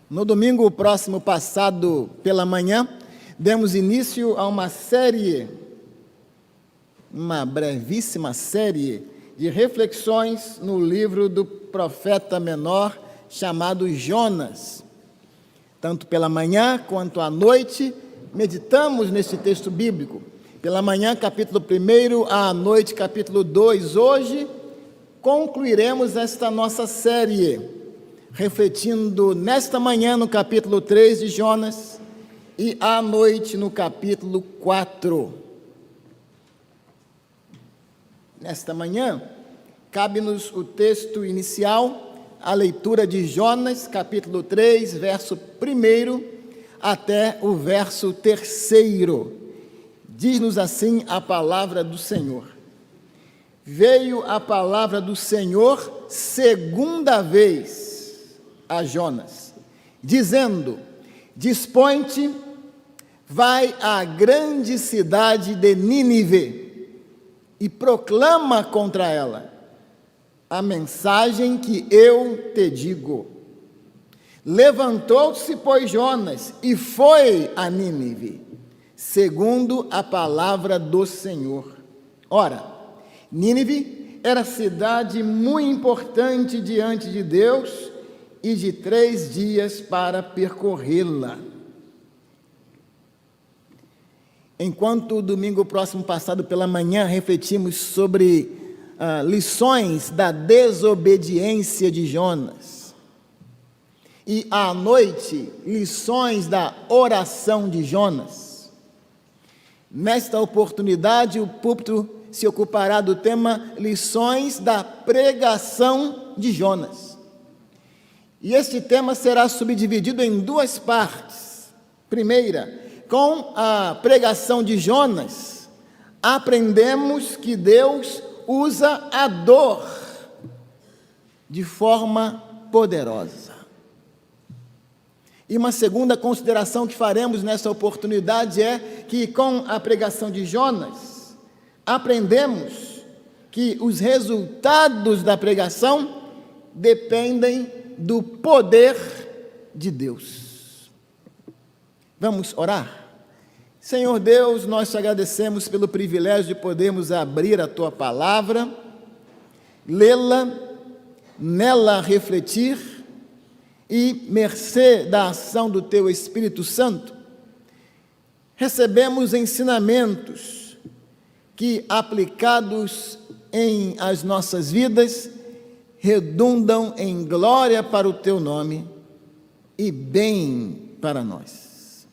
No domingo próximo passado, pela manhã, demos início a uma brevíssima série de reflexões no livro do profeta menor chamado Jonas. Tanto pela manhã quanto à noite, meditamos neste texto bíblico. Pela manhã, capítulo 1, à noite, capítulo 2. Hoje, concluiremos esta nossa série, refletindo nesta manhã no capítulo 3 de Jonas e à noite no capítulo 4. Nesta manhã, cabe-nos o texto inicial, a leitura de Jonas, capítulo 3, verso 1 até o verso 3. Diz-nos assim a palavra do Senhor. Veio a palavra do Senhor segunda vez a Jonas, dizendo: Dispõe-te, vai à grande cidade de Nínive e proclama contra ela a mensagem que eu te digo. Levantou-se, pois, Jonas e foi a Nínive, segundo a palavra do Senhor. Ora, Nínive era cidade muito importante diante de Deus e de 3 dias para percorrê-la. Enquanto o domingo próximo passado pela manhã refletimos sobre lições da desobediência de Jonas, e à noite lições da oração de Jonas, nesta oportunidade o púlpito se ocupará do tema lições da pregação de Jonas. E este tema será subdividido em 2 partes. Primeira, com a pregação de Jonas, aprendemos que Deus usa a dor de forma poderosa. E uma segunda consideração que faremos nessa oportunidade é que, com a pregação de Jonas, aprendemos que os resultados da pregação dependem do poder de Deus. Vamos orar? Senhor Deus, nós te agradecemos pelo privilégio de podermos abrir a tua palavra, lê-la, nela refletir e, mercê da ação do teu Espírito Santo, recebemos ensinamentos que, aplicados em as nossas vidas, redundam em glória para o teu nome e bem para nós.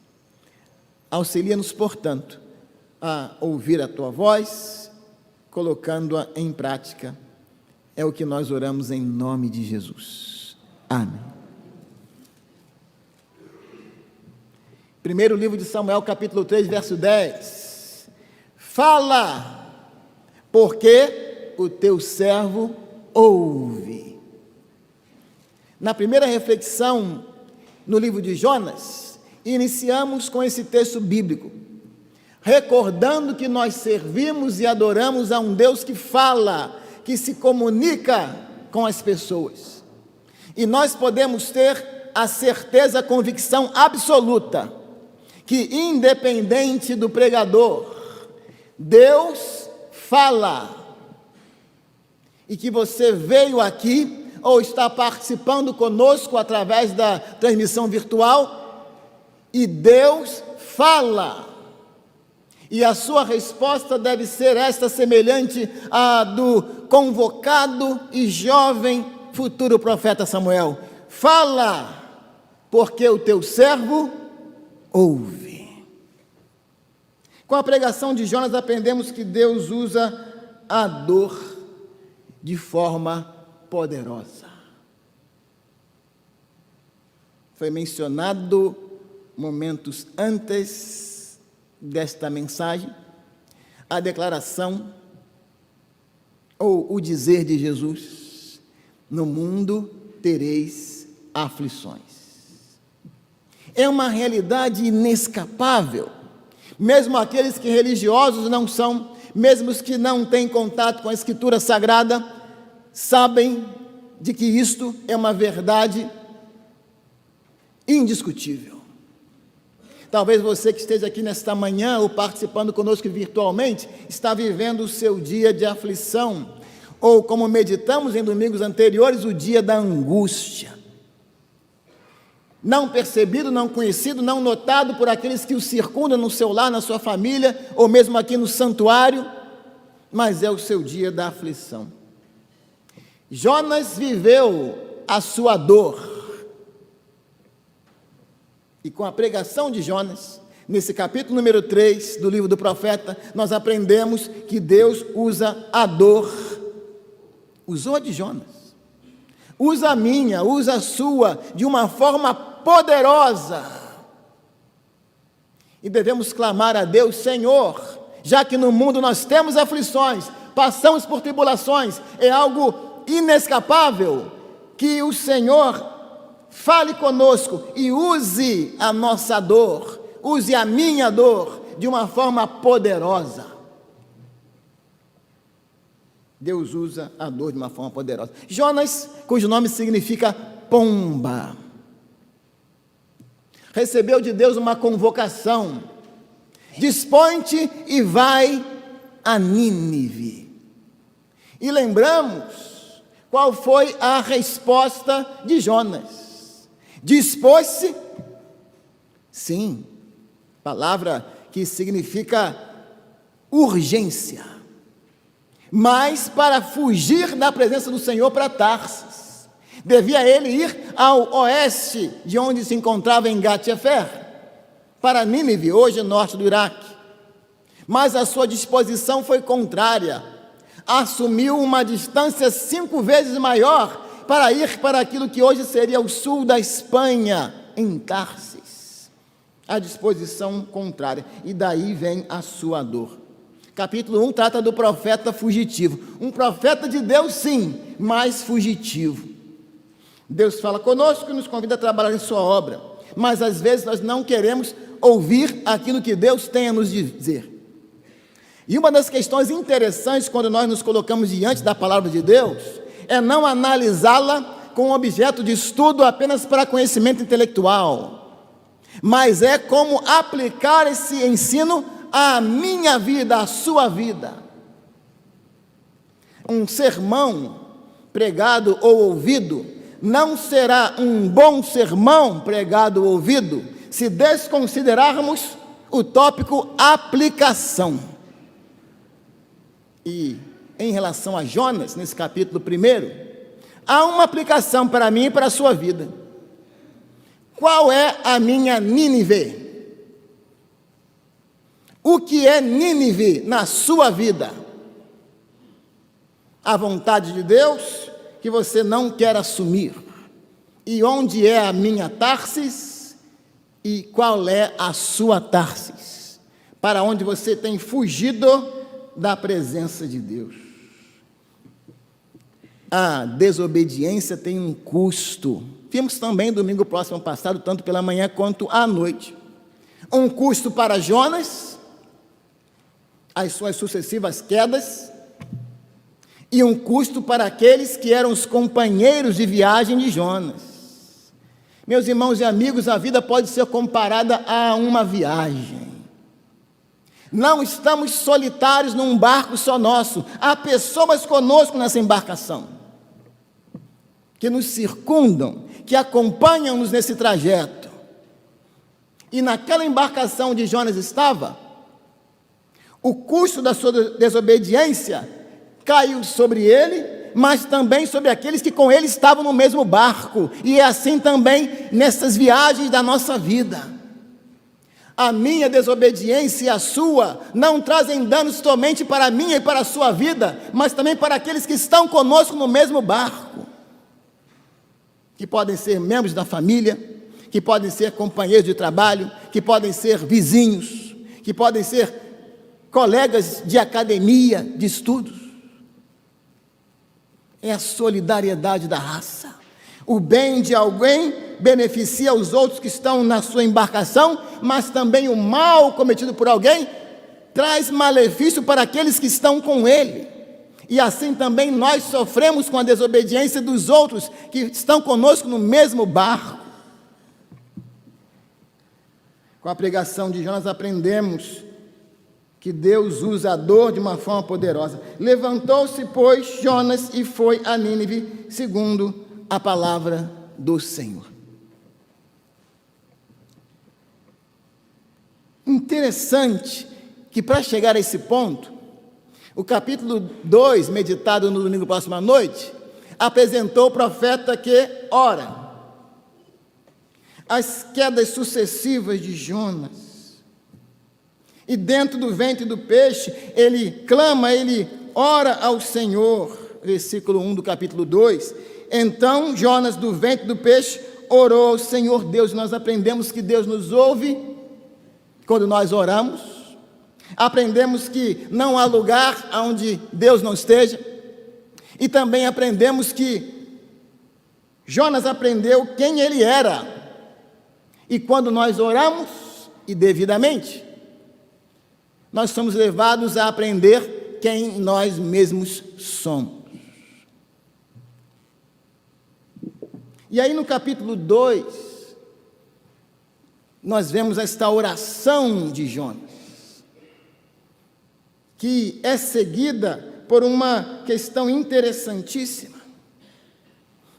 Auxilia-nos, portanto, a ouvir a tua voz, colocando-a em prática. É o que nós oramos em nome de Jesus. Amém. Primeiro livro de Samuel, capítulo 3, verso 10. Fala, porque o teu servo ouve. Na primeira reflexão no livro de Jonas, iniciamos com esse texto bíblico, recordando que nós servimos e adoramos a um Deus que fala, que se comunica com as pessoas. E nós podemos ter a certeza, a convicção absoluta, que independente do pregador, Deus fala. E que você veio aqui ou está participando conosco através da transmissão virtual e Deus fala. E a sua resposta deve ser esta, semelhante à do convocado e jovem futuro profeta Samuel. Fala, porque o teu servo ouve. Com a pregação de Jonas aprendemos que Deus usa a dor de forma poderosa. Foi mencionado momentos antes desta mensagem a declaração ou o dizer de Jesus: no mundo tereis aflições. É uma realidade inescapável. Mesmo aqueles que religiosos não são, mesmo os que não têm contato com a Escritura Sagrada, sabem de que isto é uma verdade indiscutível. Talvez você que esteja aqui nesta manhã ou participando conosco virtualmente, está vivendo o seu dia de aflição, ou como meditamos em domingos anteriores, o dia da angústia. Não percebido, não conhecido, não notado por aqueles que o circundam no seu lar, na sua família, ou mesmo aqui no santuário, mas é o seu dia da aflição. Jonas viveu a sua dor. E com a pregação de Jonas, nesse capítulo número 3 do livro do profeta, nós aprendemos que Deus usa a dor. Usou a de Jonas. Usa a minha, usa a sua, de uma forma poderosa. E devemos clamar a Deus: Senhor, já que no mundo nós temos aflições, passamos por tribulações, é algo inescapável, que o Senhor fale conosco e use a nossa dor, use a minha dor de uma forma poderosa. Deus usa a dor de uma forma poderosa. Jonas, cujo nome significa pomba, recebeu de Deus uma convocação: dispõe-te e vai a Nínive. E lembramos qual foi a resposta de Jonas. Dispôs-se, sim, palavra que significa urgência, mas para fugir da presença do Senhor para Tarsis. Devia ele ir ao oeste de onde se encontrava em Gat-Hefer, para Nínive, hoje norte do Iraque. Mas a sua disposição foi contrária. Assumiu uma distância 5 vezes maior para ir para aquilo que hoje seria o sul da Espanha, em Tarsis. A disposição contrária. E daí vem a sua dor. Capítulo 1 trata do profeta fugitivo. Um profeta de Deus, sim, mas fugitivo. Deus fala conosco e nos convida a trabalhar em sua obra. Mas às vezes nós não queremos ouvir aquilo que Deus tem a nos dizer. E uma das questões interessantes quando nós nos colocamos diante da palavra de Deus é não analisá-la com objeto de estudo apenas para conhecimento intelectual, mas é como aplicar esse ensino à minha vida, à sua vida. Um sermão pregado ou ouvido não será um bom sermão pregado ou ouvido se desconsiderarmos o tópico aplicação. E em relação a Jonas, nesse capítulo 1, há uma aplicação para mim e para a sua vida. Qual é a minha Nínive? O que é Nínive na sua vida? A vontade de Deus que você não quer assumir. E onde é a minha Tarsis? E qual é a sua Tarsis? Para onde você tem fugido da presença de Deus? A desobediência tem um custo. Vimos também domingo próximo passado, tanto pela manhã quanto à noite. Um custo para Jonas, as suas sucessivas quedas, e um custo para aqueles que eram os companheiros de viagem de Jonas. Meus irmãos e amigos, a vida pode ser comparada a uma viagem. Não estamos solitários num barco só nosso. Há pessoas conosco nessa embarcação, que nos circundam, que acompanham-nos nesse trajeto. E naquela embarcação onde Jonas estava, o custo da sua desobediência caiu sobre ele, mas também sobre aqueles que com ele estavam no mesmo barco. E é assim também nessas viagens da nossa vida. A minha desobediência e a sua não trazem danos somente para a minha e para a sua vida, mas também para aqueles que estão conosco no mesmo barco, que podem ser membros da família, que podem ser companheiros de trabalho, que podem ser vizinhos, que podem ser colegas de academia, de estudos. É a solidariedade da raça. O bem de alguém beneficia os outros que estão na sua embarcação, mas também o mal cometido por alguém traz malefício para aqueles que estão com ele. E assim também nós sofremos com a desobediência dos outros que estão conosco no mesmo barco. Com a pregação de Jonas aprendemos que Deus usa a dor de uma forma poderosa. Levantou-se, pois, Jonas e foi a Nínive, segundo a palavra do Senhor. Interessante que para chegar a esse ponto, o capítulo 2, meditado no domingo próximo à noite, apresentou o profeta que ora. As quedas sucessivas de Jonas. E dentro do ventre do peixe, ele clama, ele ora ao Senhor. Versículo 1 do capítulo 2. Então Jonas, do ventre do peixe, orou ao Senhor Deus. Nós aprendemos que Deus nos ouve quando nós oramos. Aprendemos que não há lugar onde Deus não esteja. E também aprendemos que Jonas aprendeu quem ele era. E quando nós oramos, e devidamente, nós somos levados a aprender quem nós mesmos somos. E aí no capítulo 2, nós vemos esta oração de Jonas, que é seguida por uma questão interessantíssima.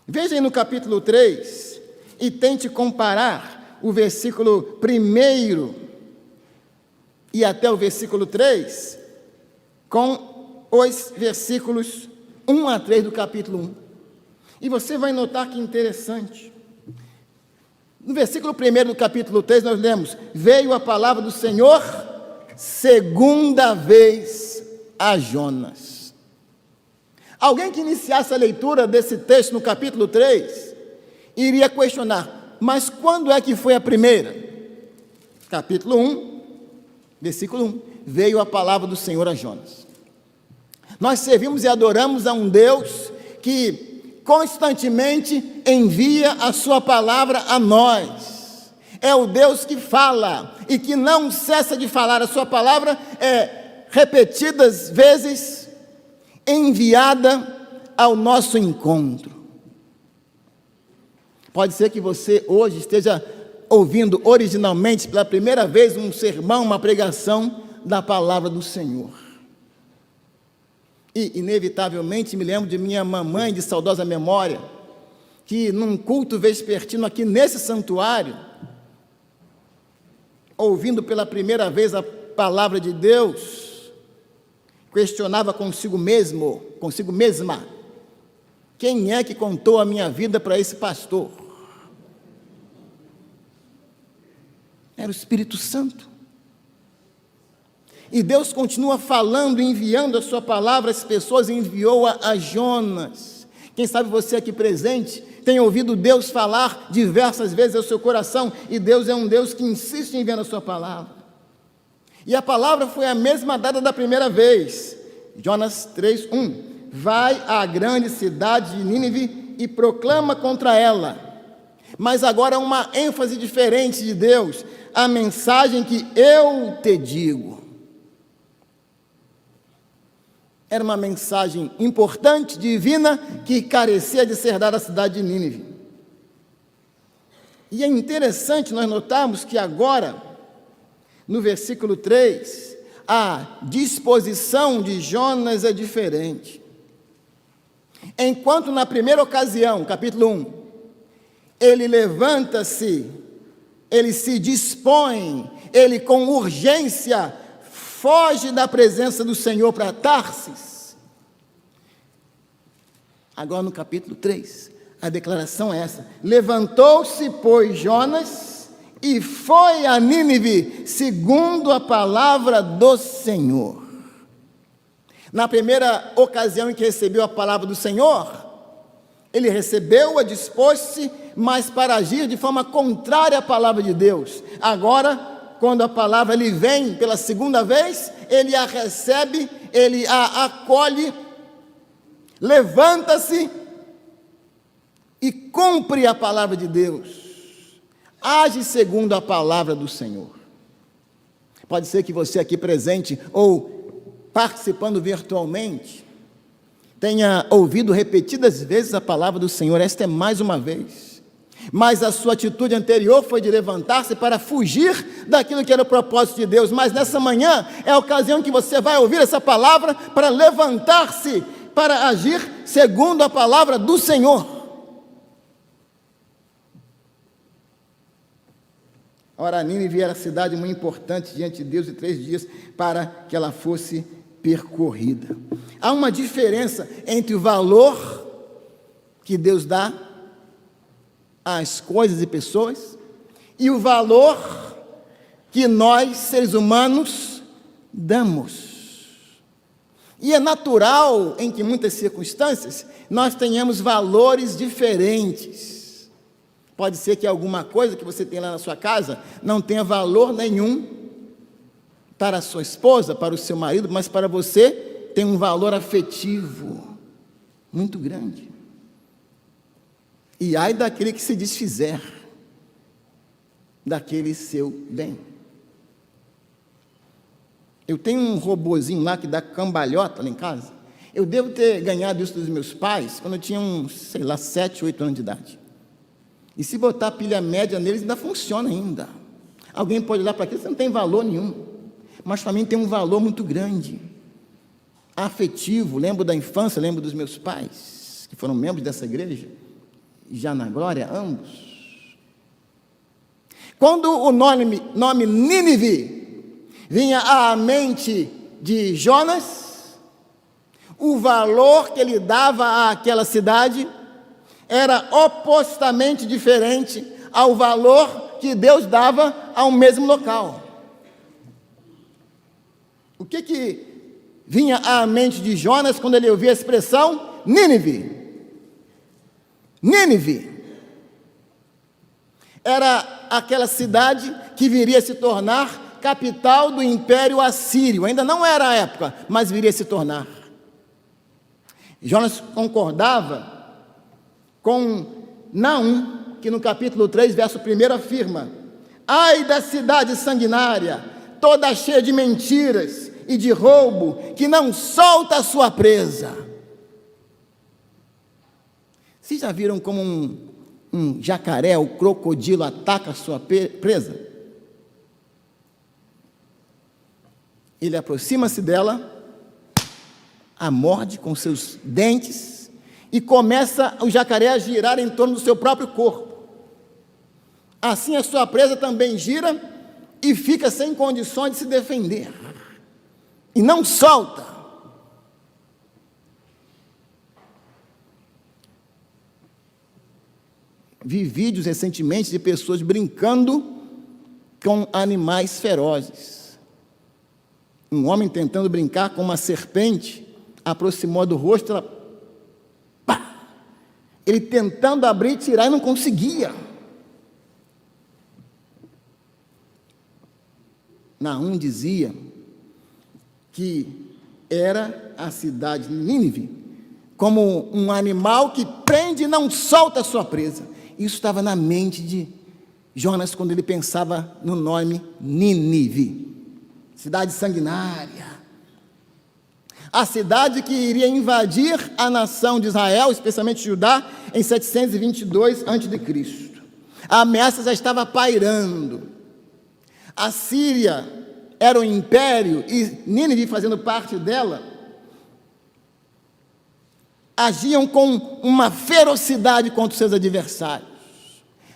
Veja aí no capítulo 3 e tente comparar o versículo 1 e até o versículo 3 com os versículos 1 a 3 do capítulo 1. E você vai notar que interessante. No versículo 1 do capítulo 3 nós lemos: veio a palavra do Senhor segunda vez a Jonas. Alguém que iniciasse a leitura desse texto no capítulo 3 iria questionar: mas quando é que foi a primeira? Capítulo 1, versículo 1: veio a palavra do Senhor a Jonas. Nós servimos e adoramos a um Deus que constantemente envia a sua palavra a nós. É o Deus que fala e que não cessa de falar. A sua palavra é repetidas vezes enviada ao nosso encontro. Pode ser que você hoje esteja ouvindo originalmente pela primeira vez um sermão, uma pregação da palavra do Senhor. E, inevitavelmente, me lembro de minha mamãe de saudosa memória, que num culto vespertino aqui nesse santuário, ouvindo pela primeira vez a palavra de Deus, questionava consigo mesmo, consigo mesma: quem é que contou a minha vida para esse pastor? Era o Espírito Santo. E Deus continua falando, enviando a sua palavra às pessoas, enviou-a a Jonas. Quem sabe você aqui presente tem ouvido Deus falar diversas vezes ao seu coração, e Deus é um Deus que insiste em enviar a sua palavra. E a palavra foi a mesma dada da primeira vez. Jonas 3:1. Vai à grande cidade de Nínive e proclama contra ela. Mas agora uma ênfase diferente de Deus: a mensagem que eu te digo. Era uma mensagem importante, divina, que carecia de ser dada à cidade de Nínive. E é interessante nós notarmos que agora, no versículo 3, a disposição de Jonas é diferente. Enquanto na primeira ocasião, capítulo 1, ele levanta-se, ele se dispõe, ele com urgência foge da presença do Senhor para Tarsis. Agora no capítulo 3, a declaração é essa: levantou-se, pois, Jonas e foi a Nínive, segundo a palavra do Senhor. Na primeira ocasião em que recebeu a palavra do Senhor, ele recebeu-a, dispôs-se, mas para agir de forma contrária à palavra de Deus. Agora, quando a palavra lhe vem pela segunda vez, ele a recebe, ele a acolhe, levanta-se e cumpre a palavra de Deus. Age segundo a palavra do Senhor. Pode ser que você aqui presente ou participando virtualmente tenha ouvido repetidas vezes a palavra do Senhor. Esta é mais uma vez. Mas a sua atitude anterior foi de levantar-se para fugir daquilo que era o propósito de Deus. Mas nessa manhã é a ocasião que você vai ouvir essa palavra para levantar-se, para agir segundo a palavra do Senhor. Ora, Nínive era a cidade muito importante diante de Deus, e 3 dias para que ela fosse percorrida. Há uma diferença entre o valor que Deus dá às coisas e pessoas e o valor que nós, seres humanos, damos. E é natural em que, em muitas circunstâncias, nós tenhamos valores diferentes. Pode ser que alguma coisa que você tem lá na sua casa não tenha valor nenhum para a sua esposa, para o seu marido, mas para você tem um valor afetivo muito grande. E ai daquele que se desfizer daquele seu bem. Eu tenho um robozinho lá que dá cambalhota lá em casa. Eu devo ter ganhado isso dos meus pais quando eu tinha uns, 7, 8 anos de idade. E se botar pilha média neles, ainda funciona ainda. Alguém pode olhar para aquilo, você não tem valor nenhum. Mas para mim tem um valor muito grande. Afetivo, lembro da infância, lembro dos meus pais, que foram membros dessa igreja, já na glória, ambos. Quando o nome Nínive vinha à mente de Jonas, o valor que ele dava àquela cidade era opostamente diferente ao valor que Deus dava ao mesmo local. O que vinha à mente de Jonas quando ele ouvia a expressão Nínive? Nínive era aquela cidade que viria a se tornar capital do Império Assírio. Ainda não era a época, mas viria a se tornar. Jonas concordava com Naum, que no capítulo 3, verso 1 afirma: ai da cidade sanguinária, toda cheia de mentiras e de roubo, que não solta a sua presa. Vocês já viram como um jacaré, o crocodilo, ataca a sua presa? Ele aproxima-se dela, a morde com seus dentes, e começa o jacaré a girar em torno do seu próprio corpo. Assim a sua presa também gira e fica sem condições de se defender. E não solta. Vi vídeos recentemente de pessoas brincando com animais ferozes. Um homem tentando brincar com uma serpente, aproximou do rosto, ela... Ele tentando abrir e tirar e não conseguia. Naum dizia que era a cidade de Nínive como um animal que prende e não solta a sua presa. Isso estava na mente de Jonas quando ele pensava no nome Nínive, cidade sanguinária. A cidade que iria invadir a nação de Israel, especialmente Judá, em 722 a.C. A ameaça já estava pairando. A Síria era um império e Nínive, fazendo parte dela, agiam com uma ferocidade contra os seus adversários.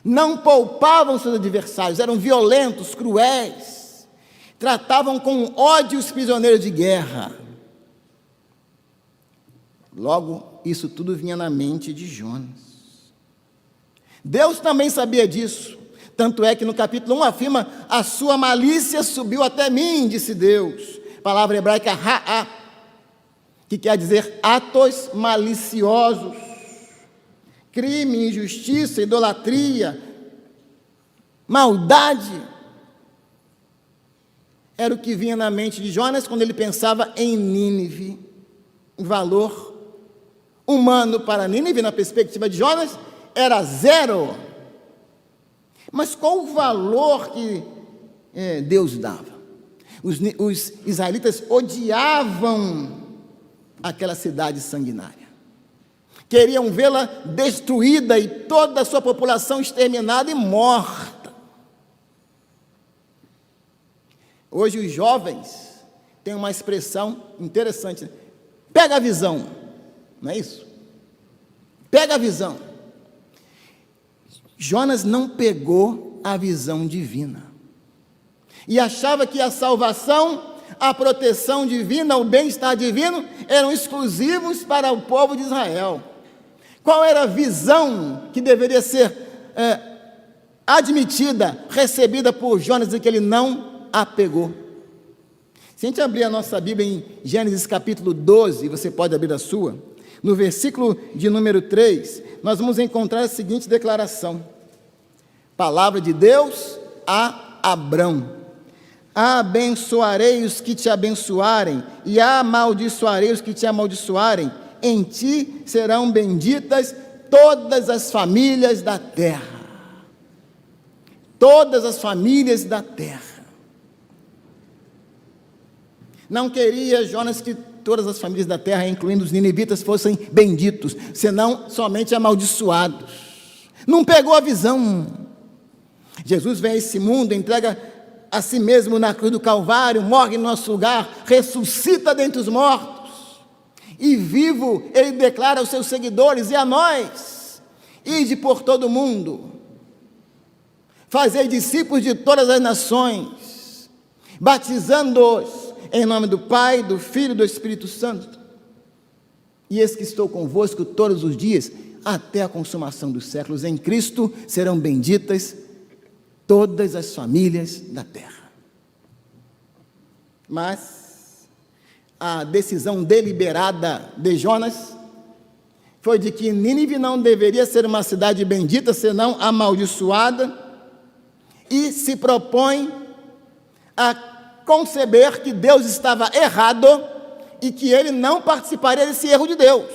Não poupavam seus adversários, eram violentos, cruéis, tratavam com ódio os prisioneiros de guerra. Logo, isso tudo vinha na mente de Jonas. Deus também sabia disso. Tanto é que no capítulo 1 afirma: a sua malícia subiu até mim, disse Deus. Palavra hebraica ra'a, que quer dizer atos maliciosos, crime, injustiça, idolatria, maldade. Era o que vinha na mente de Jonas quando ele pensava em Nínive. O valor humano para Nínive, na perspectiva de Jonas, era 0. Mas qual o valor que Deus dava? Os israelitas odiavam aquela cidade sanguinária. queriam vê-la destruída e toda a sua população exterminada e morta. Hoje os jovens têm uma expressão interessante, né? Pega a visão, não é isso? Pega a visão. Jonas não pegou a visão divina e achava que a salvação, a proteção divina, o bem-estar divino eram exclusivos para o povo de Israel. Qual era a visão que deveria ser admitida, recebida por Jonas e que ele não a pegou? Se a gente abrir a nossa Bíblia em Gênesis capítulo 12, você pode abrir a sua, no versículo de número 3, nós vamos encontrar a seguinte declaração: palavra de Deus a Abrão: abençoarei os que te abençoarem, e amaldiçoarei os que te amaldiçoarem. Em ti serão benditas todas as famílias da terra. Todas as famílias da terra. Não queria Jonas que todas as famílias da terra, incluindo os ninivitas, fossem benditos, senão somente amaldiçoados. Não pegou a visão. Jesus vem a esse mundo, entrega a si mesmo na cruz do Calvário, morre em nosso lugar, ressuscita dentre os mortos, e vivo ele declara aos seus seguidores e a nós: ide por todo o mundo, fazei discípulos de todas as nações, batizando-os em nome do Pai, do Filho e do Espírito Santo, e eis que estou convosco todos os dias, até a consumação dos séculos. Em Cristo serão benditas todas as famílias da terra. Mas a decisão deliberada de Jonas foi de que Nínive não deveria ser uma cidade bendita, senão amaldiçoada, e se propõe a conceber que Deus estava errado e que ele não participaria desse erro de Deus.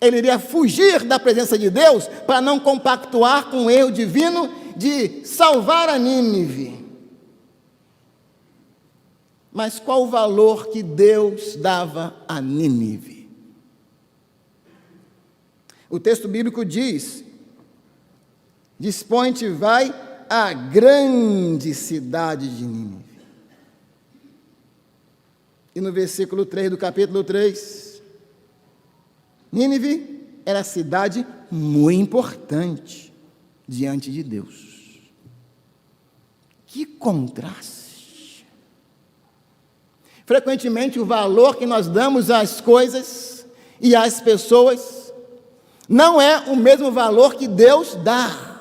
Ele iria fugir da presença de Deus para não compactuar com o erro divino de salvar a Nínive. Mas qual o valor que Deus dava a Nínive? O texto bíblico diz: dispõe-te, vai à grande cidade de Nínive. E no versículo 3 do capítulo 3, Nínive era cidade muito importante diante de Deus. Que contraste! Frequentemente o valor que nós damos às coisas e às pessoas não é o mesmo valor que Deus dá,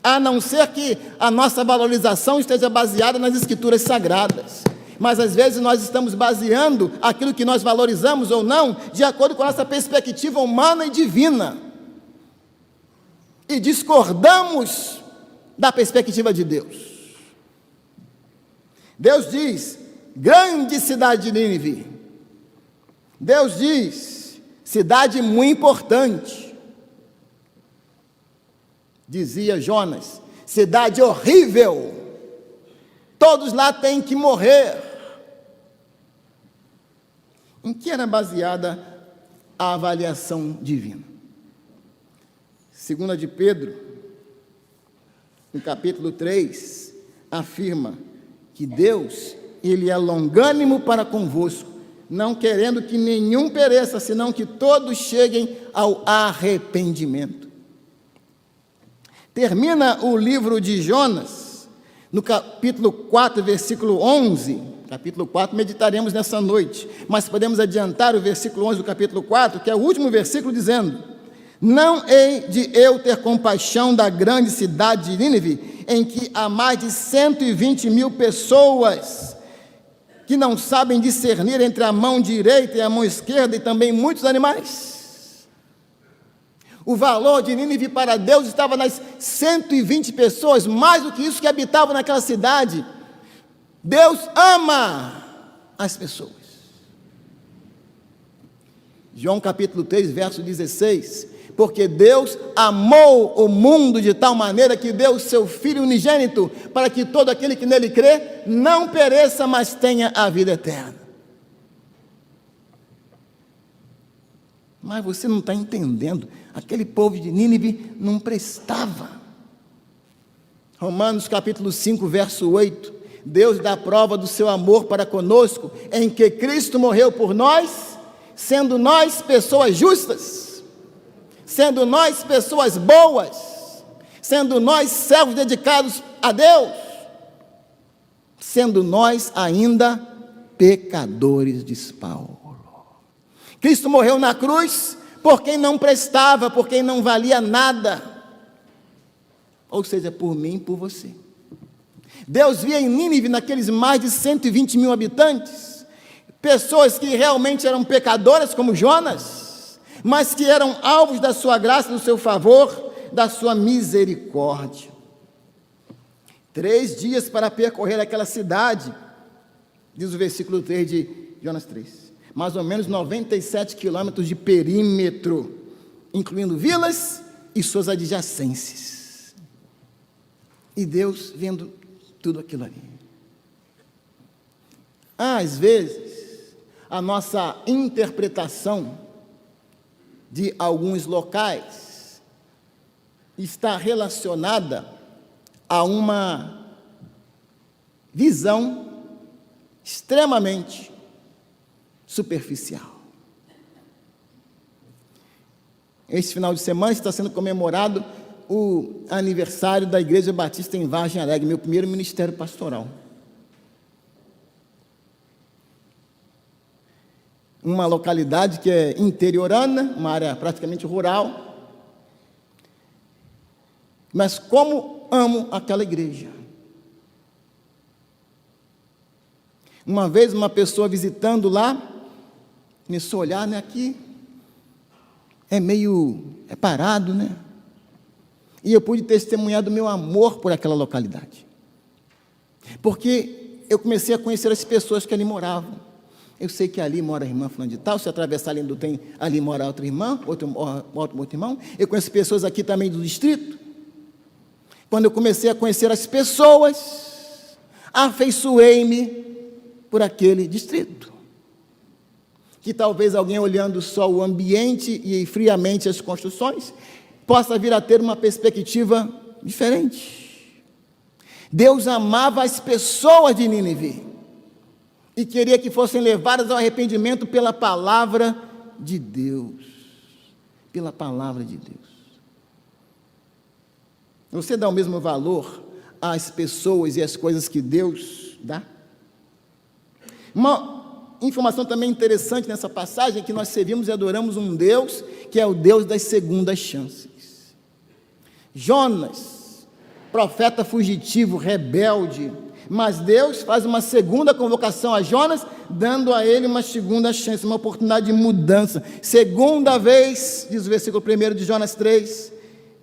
a não ser que a nossa valorização esteja baseada nas Escrituras Sagradas. Mas às vezes nós estamos baseando aquilo que nós valorizamos ou não de acordo com a nossa perspectiva humana e divina, e discordamos da perspectiva de Deus. Deus diz: grande cidade de Nínive. Deus diz: cidade muito importante. Dizia Jonas: cidade horrível, todos lá têm que morrer. Em que era baseada a avaliação divina? 2 de Pedro, no capítulo 3, afirma que Deus, ele é longânimo para convosco, não querendo que nenhum pereça, senão que todos cheguem ao arrependimento. Termina o livro de Jonas, no capítulo 4, versículo 11, capítulo 4, meditaremos nessa noite, mas podemos adiantar o versículo 11 do capítulo 4, que é o último versículo, dizendo: não hei de eu ter compaixão da grande cidade de Nínive, em que há mais de 120 mil pessoas que não sabem discernir entre a mão direita e a mão esquerda, e também muitos animais. O valor de Nínive para Deus estava nas 120 pessoas, mais do que isso, que habitavam naquela cidade. Deus ama as pessoas. João capítulo 3, verso 16: porque Deus amou o mundo de tal maneira que deu o seu Filho unigênito, para que todo aquele que nele crê não pereça, mas tenha a vida eterna. Mas você não está entendendo, aquele povo de Nínive não prestava. Romanos capítulo 5, verso 8, Deus dá prova do seu amor para conosco, em que Cristo morreu por nós, sendo nós pessoas justas, sendo nós pessoas boas, sendo nós servos dedicados a Deus, sendo nós ainda pecadores, diz Paulo. Cristo morreu na cruz por quem não prestava, por quem não valia nada, ou seja, por mim e por você. Deus via em Nínive, naqueles mais de 120 mil habitantes, pessoas que realmente eram pecadoras como Jonas, mas que eram alvos da sua graça, do seu favor, da sua misericórdia. 3 dias para percorrer aquela cidade, diz o versículo 3 de Jonas 3, mais ou menos 97 quilômetros de perímetro, incluindo vilas e suas adjacências. E Deus vendo tudo aquilo ali. Às vezes, a nossa interpretação de alguns locais está relacionada a uma visão extremamente superficial. Este final de semana está sendo comemorado o aniversário da Igreja Batista em Vargem Alegre, meu primeiro ministério pastoral. Uma localidade que é interiorana, uma área praticamente rural, mas como amo aquela igreja. Uma vez uma pessoa visitando lá, começou a olhar, né, aqui é parado, né? E eu pude testemunhar do meu amor por aquela localidade. Porque eu comecei a conhecer as pessoas que ali moravam. Eu sei que ali mora a irmã fulana de tal, se atravessar ali, ali mora outra irmã, outro irmão. Eu conheço pessoas aqui também do distrito. Quando eu comecei a conhecer as pessoas, afeiçoei-me por aquele distrito. Que talvez alguém olhando só o ambiente e friamente as construções, possa vir a ter uma perspectiva diferente. Deus amava as pessoas de Nínive e queria que fossem levadas ao arrependimento pela palavra de Deus. Pela palavra de Deus. Você dá o mesmo valor às pessoas e às coisas que Deus dá? Uma informação também interessante nessa passagem é que nós servimos e adoramos um Deus que é o Deus das segundas chances. Jonas, profeta fugitivo, rebelde, mas Deus faz uma segunda convocação a Jonas, dando a ele uma segunda chance, uma oportunidade de mudança. Segunda vez, diz o versículo 1 de Jonas 3,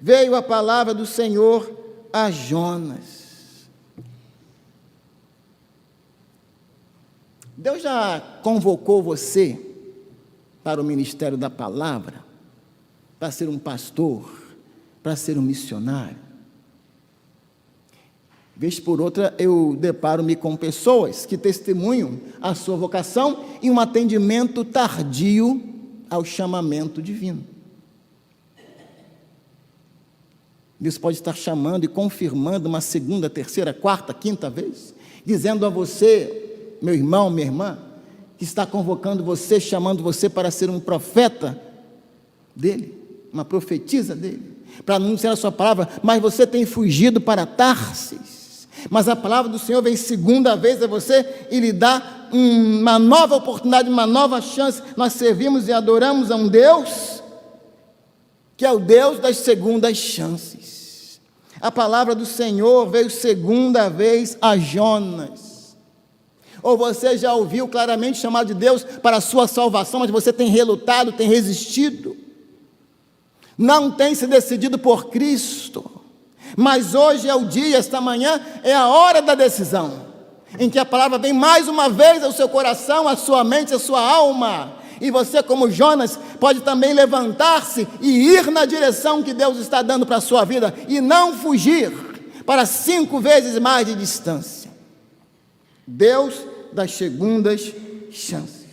veio a palavra do Senhor a Jonas. Deus já convocou você para o ministério da palavra, para ser um pastor, para ser um missionário? Vez por outra, eu deparo-me com pessoas que testemunham a sua vocação e um atendimento tardio ao chamamento divino. Deus pode estar chamando e confirmando uma segunda, terceira, quarta, quinta vez, dizendo a você, meu irmão, minha irmã, que está convocando você, chamando você para ser um profeta dele, uma profetisa dele, para anunciar a sua palavra, mas você tem fugido para Tarsis. Mas a palavra do Senhor vem segunda vez a você e lhe dá uma nova oportunidade, uma nova chance. Nós servimos e adoramos a um Deus que é o Deus das segundas chances. A palavra do Senhor veio segunda vez a Jonas. Ou você já ouviu claramente o chamado de Deus para a sua salvação, mas você tem relutado, tem resistido, não tem se decidido por Cristo. Mas hoje é o dia, esta manhã é a hora da decisão, em que a palavra vem mais uma vez ao seu coração, à sua mente, à sua alma, e você, como Jonas, pode também levantar-se e ir na direção que Deus está dando para a sua vida, e não fugir para 5 vezes mais de distância. Deus das segundas chances.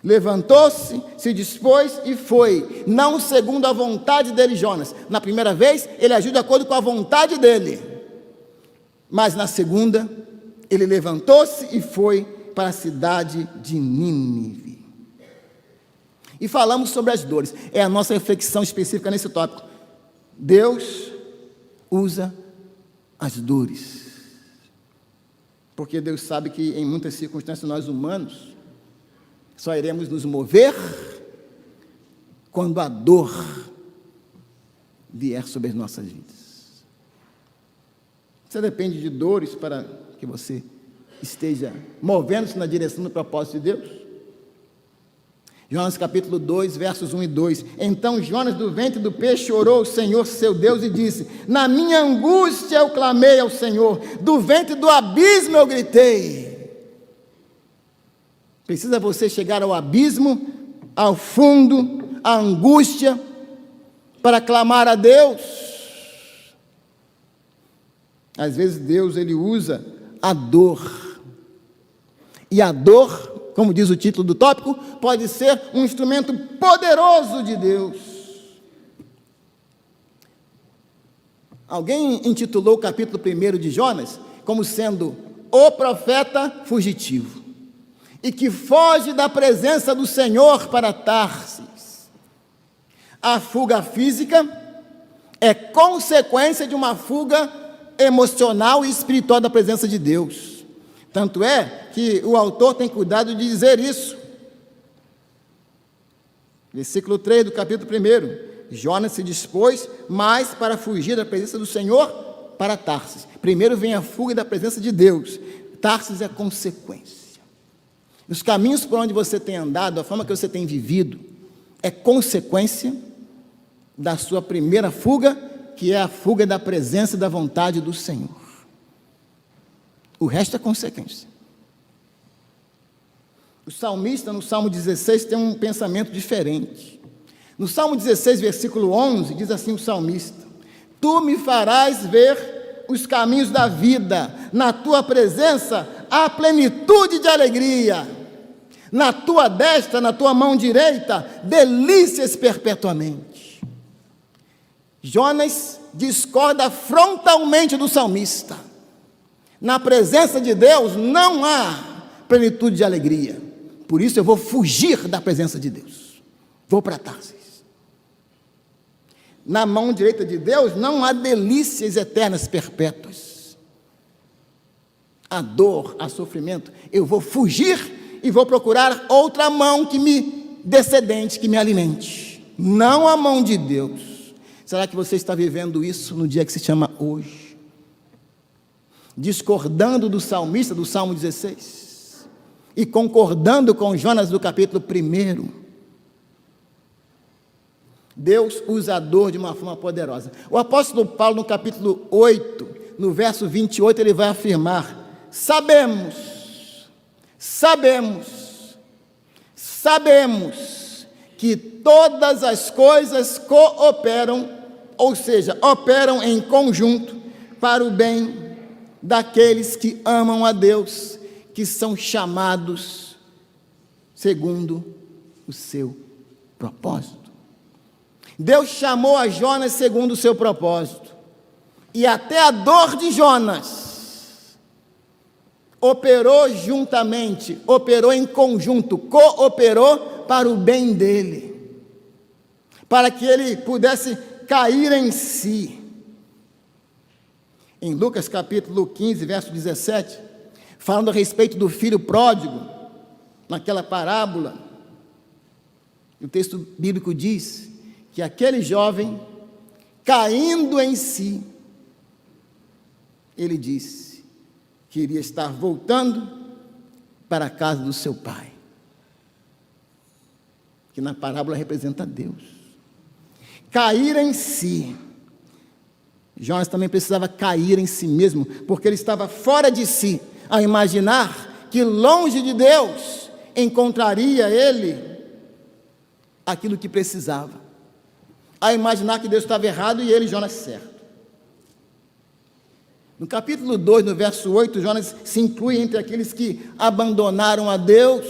Levantou-se, se dispôs e foi, não segundo a vontade dele, Jonas. Na primeira vez, ele agiu de acordo com a vontade dele. Mas na segunda, ele levantou-se e foi para a cidade de Nínive. E falamos sobre as dores. É a nossa reflexão específica nesse tópico. Deus usa as dores. Porque Deus sabe que em muitas circunstâncias nós humanos só iremos nos mover quando a dor vier sobre as nossas vidas. Você depende de dores para que você esteja movendo-se na direção do propósito de Deus? Jonas capítulo 2, versos 1 e 2. Então Jonas do ventre do peixe orou ao Senhor seu Deus e disse: na minha angústia eu clamei ao Senhor, do ventre do abismo eu gritei. Precisa você chegar ao abismo, ao fundo, à angústia, para clamar a Deus? Às vezes Deus, Ele usa a dor. E a dor, como diz o título do tópico, pode ser um instrumento poderoso de Deus. Alguém intitulou o capítulo 1 de Jonas como sendo o profeta fugitivo, e que foge da presença do Senhor para Tarsis. A fuga física é consequência de uma fuga emocional e espiritual da presença de Deus. Tanto é que o autor tem cuidado de dizer isso. Versículo 3 do capítulo 1. Jonas se dispôs mais para fugir da presença do Senhor para Tarsis. Primeiro vem a fuga da presença de Deus. Tarsis é consequência. Os caminhos por onde você tem andado, a forma que você tem vivido, é consequência da sua primeira fuga, que é a fuga da presença e da vontade do Senhor. O resto é consequência. O salmista, no Salmo 16, tem um pensamento diferente. No Salmo 16, versículo 11, diz assim o salmista: tu me farás ver os caminhos da vida, na tua presença há plenitude de alegria, na tua destra, na tua mão direita, delícias perpetuamente. Jonas discorda frontalmente do salmista. Na presença de Deus não há plenitude de alegria. Por isso eu vou fugir da presença de Deus. Vou para Tarsis. Na mão direita de Deus não há delícias eternas perpétuas. A dor, a sofrimento, eu vou fugir e vou procurar outra mão que me descendente, que me alimente. Não a mão de Deus. Será que você está vivendo isso no dia que se chama hoje? Discordando do salmista do Salmo 16 e concordando com Jonas do capítulo 1. Deus usa a dor de uma forma poderosa. O apóstolo Paulo, no capítulo 8, no verso 28, ele vai afirmar: sabemos que todas as coisas cooperam, ou seja, operam em conjunto para o bem daqueles que amam a Deus, que são chamados segundo o seu propósito. Deus chamou a Jonas segundo o seu propósito, e até a dor de Jonas operou juntamente, operou em conjunto, cooperou para o bem dele, para que ele pudesse cair em si. Em Lucas capítulo 15, verso 17, falando a respeito do filho pródigo, naquela parábola, o texto bíblico diz que aquele jovem, caindo em si, ele disse que iria estar voltando para a casa do seu pai, que na parábola representa Deus. Cair em si. Jonas também precisava cair em si mesmo, porque ele estava fora de si, a imaginar que longe de Deus encontraria ele aquilo que precisava, a imaginar que Deus estava errado e ele, Jonas, certo. No capítulo 2, no verso 8, Jonas se inclui entre aqueles que abandonaram a Deus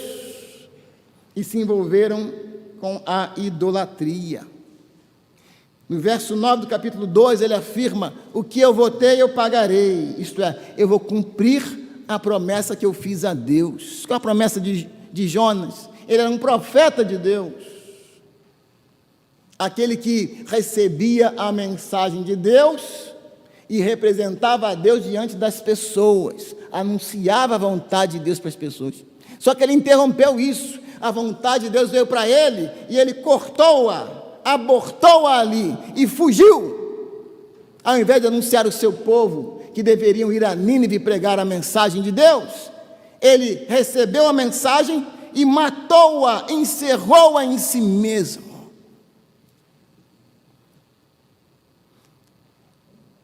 e se envolveram com a idolatria. No verso 9 do capítulo 2, ele afirma: o que eu votei, eu pagarei. Isto é, eu vou cumprir a promessa que eu fiz a Deus. Qual a promessa de Jonas? Ele era um profeta de Deus, aquele que recebia a mensagem de Deus e representava a Deus diante das pessoas, anunciava a vontade de Deus para as pessoas. Só que ele interrompeu isso. A vontade de Deus veio para ele e ele cortou-a, abortou-a ali e fugiu. Ao invés de anunciar ao seu povo que deveriam ir a Nínive pregar a mensagem de Deus, ele recebeu a mensagem e matou-a, encerrou-a em si mesmo.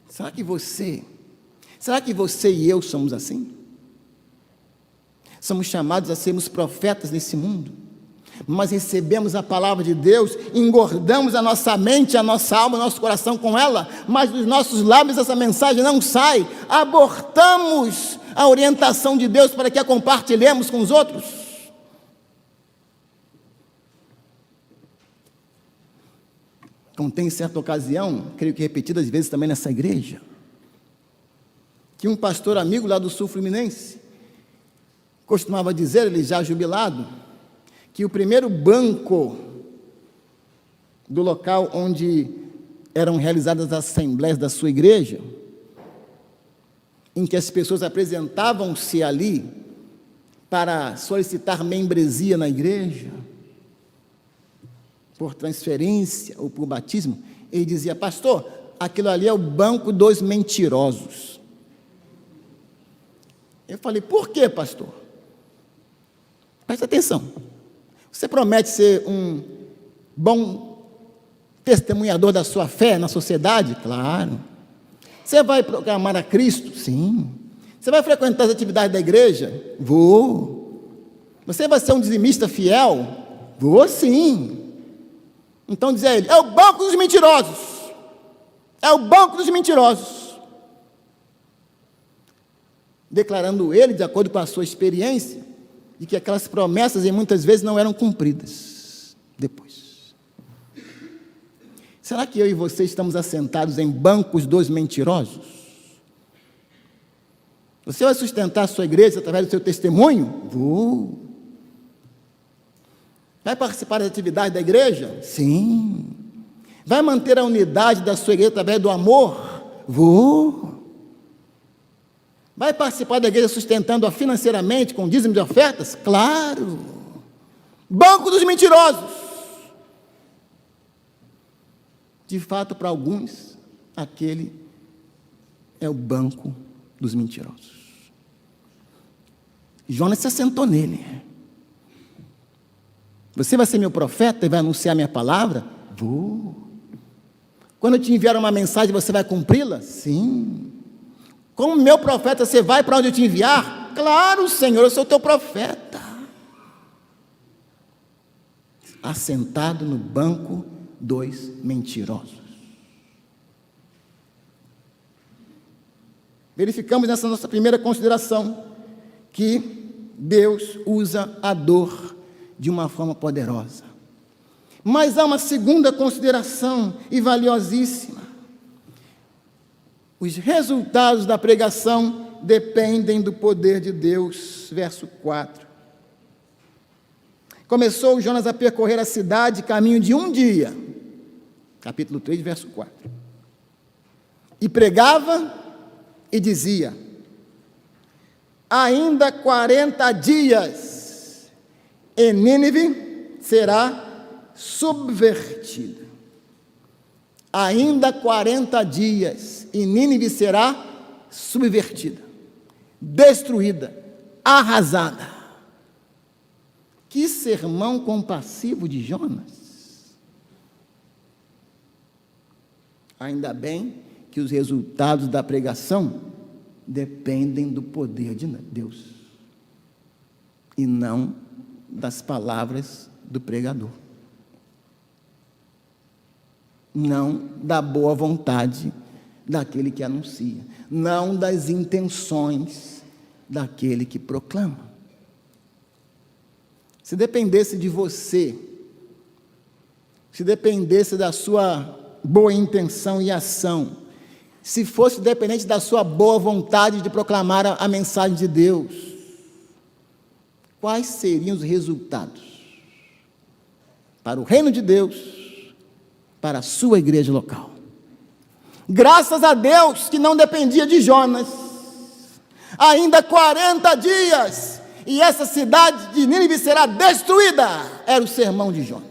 Será que você e eu somos assim? Somos chamados a sermos profetas nesse mundo, mas recebemos a palavra de Deus, engordamos a nossa mente, a nossa alma, o nosso coração com ela, mas dos nossos lábios essa mensagem não sai, abortamos a orientação de Deus para que a compartilhemos com os outros. Como tem em certa ocasião, creio que repetidas vezes também nessa igreja, que um pastor amigo lá do sul fluminense costumava dizer, ele já jubilado, que o primeiro banco do local onde eram realizadas as assembleias da sua igreja, em que as pessoas apresentavam-se ali para solicitar membresia na igreja, por transferência ou por batismo, ele dizia: pastor, aquilo ali é o banco dos mentirosos. Eu falei: por quê, pastor? Presta atenção. Você promete ser um bom testemunhador da sua fé na sociedade? Claro. Você vai proclamar a Cristo? Sim. Você vai frequentar as atividades da igreja? Vou. Você vai ser um dizimista fiel? Vou sim. Então diz a ele: é o banco dos mentirosos. É o banco dos mentirosos. Declarando ele, de acordo com a sua experiência, de que aquelas promessas muitas vezes não eram cumpridas depois. Será que eu e você estamos assentados em bancos dos mentirosos? Você vai sustentar a sua igreja através do seu testemunho? Vou. Vai participar das atividades da igreja? Sim. Vai manter a unidade da sua igreja através do amor? Vou. Vai participar da igreja sustentando-a financeiramente com dízimo de ofertas? Claro. Banco dos mentirosos. De fato, para alguns, aquele é o banco dos mentirosos. Jonas se assentou nele. Você vai ser meu profeta e vai anunciar minha palavra? Vou. Quando eu te enviar uma mensagem, você vai cumpri-la? Sim. Como meu profeta, você vai para onde eu te enviar? Claro, Senhor, eu sou teu profeta. Assentado no banco dos mentirosos. Verificamos nessa nossa primeira consideração que Deus usa a dor de uma forma poderosa. Mas há uma segunda consideração e valiosíssima. Os resultados da pregação dependem do poder de Deus. Verso 4. Começou Jonas a percorrer a cidade, caminho de um dia. Capítulo 3, verso 4. E pregava e dizia: ainda 40 dias, e Nínive será subvertida. Ainda 40 dias, e Nínive será subvertida, destruída, arrasada. Que sermão compassivo de Jonas. Ainda bem que os resultados da pregação dependem do poder de Deus e não das palavras do pregador, não da boa vontade daquele que anuncia, não das intenções daquele que proclama. se dependesse de você, se dependesse da sua boa intenção e ação, se fosse dependente da sua boa vontade de proclamar a mensagem de Deus, quais seriam os resultados para o reino de Deus, para a sua igreja local? Graças a Deus que não dependia de Jonas. Ainda 40 dias e essa cidade de Nínive será destruída. Era o sermão de Jonas.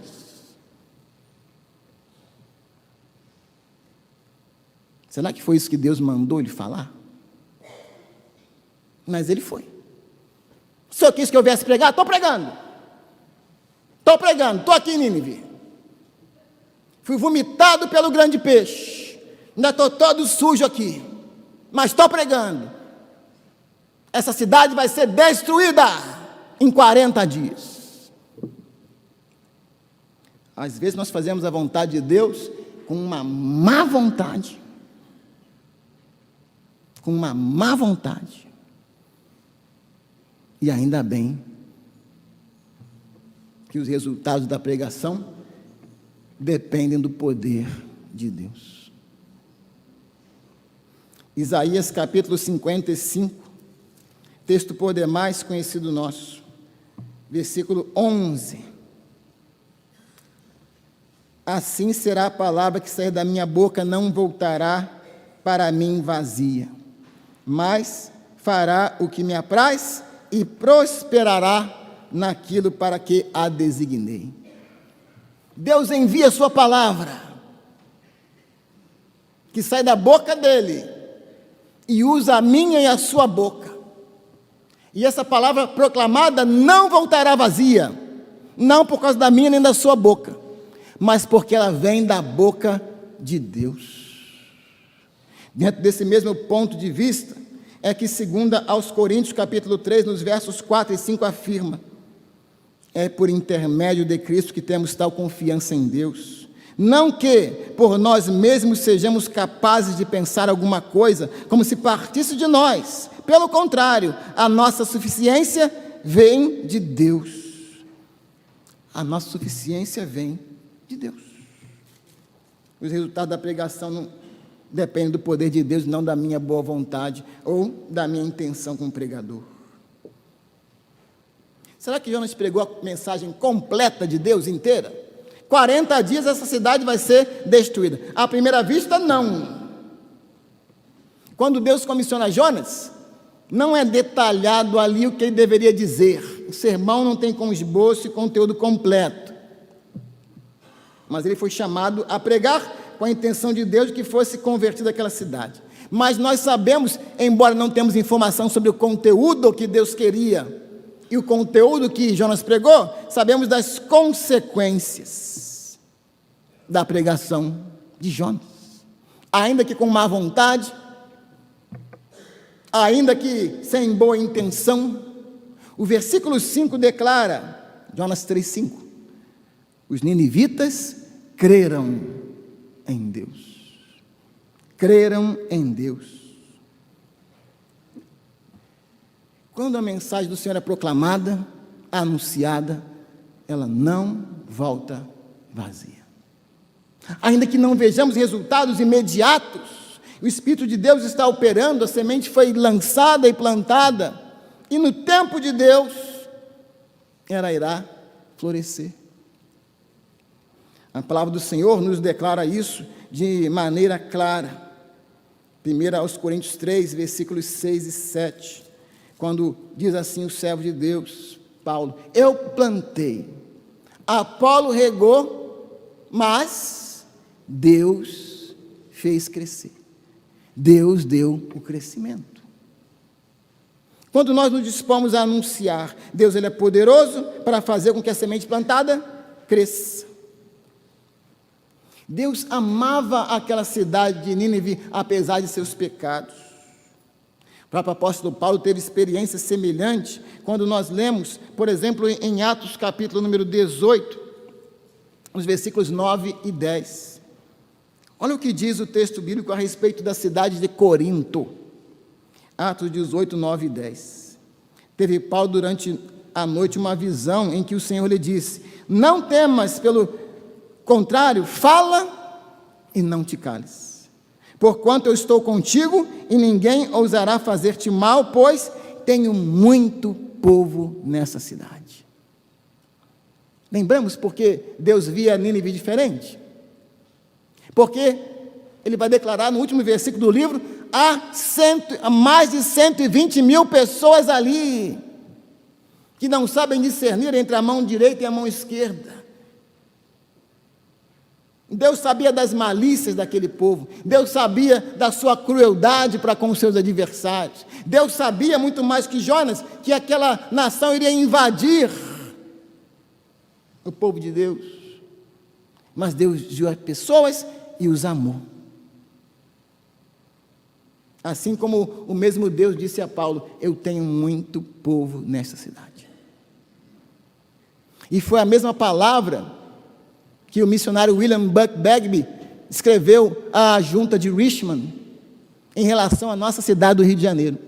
Será que foi isso que Deus mandou ele falar? Mas ele foi. O senhor quis que eu viesse pregar? Estou pregando. Estou aqui em Nínive. Fui vomitado pelo grande peixe. Ainda estou todo sujo aqui. Mas estou pregando. Essa cidade vai ser destruída em 40 dias. Às vezes nós fazemos a vontade de Deus com uma má vontade. Com uma má vontade. E ainda bem que os resultados da pregação dependem do poder de Deus. Isaías capítulo 55, texto por demais conhecido nosso, versículo 11. Assim será a palavra que sair da minha boca, não voltará para mim vazia, mas fará o que me apraz e prosperará naquilo para que a designei. Deus envia a sua palavra, que sai da boca dele, e usa a minha e a sua boca. E essa palavra proclamada não voltará vazia, não por causa da minha nem da sua boca, mas porque ela vem da boca de Deus. Dentro desse mesmo ponto de vista, é que 2 aos Coríntios, capítulo 3, nos versos 4 e 5, afirma: é por intermédio de Cristo que temos tal confiança em Deus, não que por nós mesmos sejamos capazes de pensar alguma coisa como se partisse de nós, pelo contrário, a nossa suficiência vem de Deus. A nossa suficiência vem de Deus. Os resultados da pregação não dependem do poder de Deus, não da minha boa vontade ou da minha intenção como pregador. Será que Jonas pregou a mensagem completa de Deus inteira? 40 dias essa cidade vai ser destruída. À primeira vista, não. Quando Deus comissiona Jonas, não é detalhado ali o que ele deveria dizer. O sermão não tem com esboço e conteúdo completo. Mas ele foi chamado a pregar com a intenção de Deus de que fosse convertida aquela cidade. Mas nós sabemos, embora não temos informação sobre o conteúdo que Deus queria e o conteúdo que Jonas pregou, sabemos das consequências da pregação de Jonas. Ainda que com má vontade, ainda que sem boa intenção, o versículo 5 declara, Jonas 3,5, os ninivitas creram em Deus. Creram em Deus. Quando a mensagem do Senhor é proclamada, anunciada, ela não volta vazia. Ainda que não vejamos resultados imediatos, o Espírito de Deus está operando, a semente foi lançada e plantada, e no tempo de Deus, ela irá florescer. A palavra do Senhor nos declara isso de maneira clara. 1 aos Coríntios 3, versículos 6 e 7, quando diz assim o servo de Deus, Paulo: eu plantei, Apolo regou, mas Deus fez crescer. Deus deu o crescimento. Quando nós nos dispomos a anunciar, Deus ele é poderoso para fazer com que a semente plantada cresça. Deus amava aquela cidade de Nínive, apesar de seus pecados. O próprio apóstolo Paulo teve experiência semelhante, quando nós lemos, por exemplo, em Atos capítulo número 18, os versículos 9 e 10. Olha o que diz o texto bíblico a respeito da cidade de Corinto. Atos 18, 9 e 10. Teve Paulo durante à noite uma visão em que o Senhor lhe disse: não temas, pelo contrário, fala e não te cales. Porquanto eu estou contigo e ninguém ousará fazer-te mal, pois tenho muito povo nessa cidade. Lembramos porque Deus via Nínive diferente? Porque ele vai declarar no último versículo do livro: há mais de 120 mil pessoas ali, que não sabem discernir entre a mão direita e a mão esquerda. Deus sabia das malícias daquele povo, Deus sabia da sua crueldade para com os seus adversários, Deus sabia muito mais que Jonas, que aquela nação iria invadir o povo de Deus, mas Deus viu as pessoas e os amou. Assim como o mesmo Deus disse a Paulo: eu tenho muito povo nesta cidade. E foi a mesma palavra que o missionário William Buck Bagby escreveu à junta de Richmond em relação à nossa cidade do Rio de Janeiro.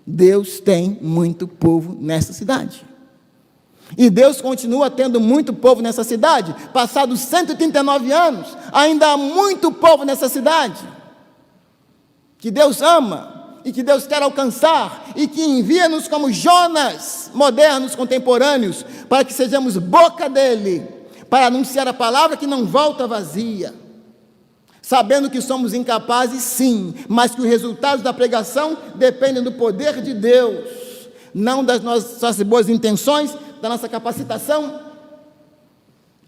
Deus tem muito povo nessa cidade. E Deus continua tendo muito povo nessa cidade. Passados 139 anos, ainda há muito povo nessa cidade, que Deus ama e que Deus quer alcançar, e que envia-nos como Jonas modernos, contemporâneos, para que sejamos boca dele, para anunciar a palavra que não volta vazia, sabendo que somos incapazes, sim, mas que os resultados da pregação dependem do poder de Deus, não das nossas boas intenções, da nossa capacitação,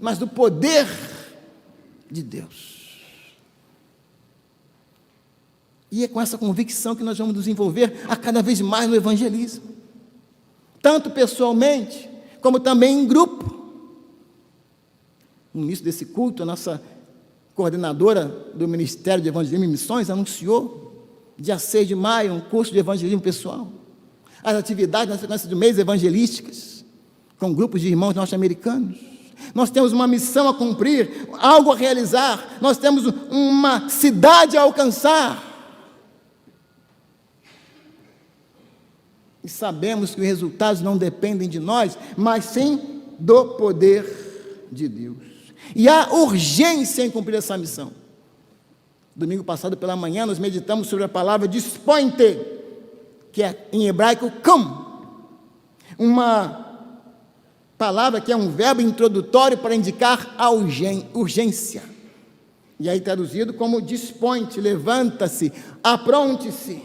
mas do poder de Deus. E é com essa convicção que nós vamos nos envolver a cada vez mais no evangelismo, tanto pessoalmente, como também em grupo. No início desse culto, a nossa coordenadora do Ministério de Evangelismo e Missões anunciou, dia 6 de maio, um curso de evangelismo pessoal. As atividades na sequência do mês evangelísticas, com grupos de irmãos norte-americanos. Nós temos uma missão a cumprir, algo a realizar, nós temos uma cidade a alcançar. E sabemos que os resultados não dependem de nós, mas sim do poder de Deus. E há urgência em cumprir essa missão. Domingo passado pela manhã nós meditamos sobre a palavra dispõe-te, que é em hebraico come, uma palavra que é um verbo introdutório para indicar a urgência. E aí traduzido como dispõe-te, levanta-se, apronte-se.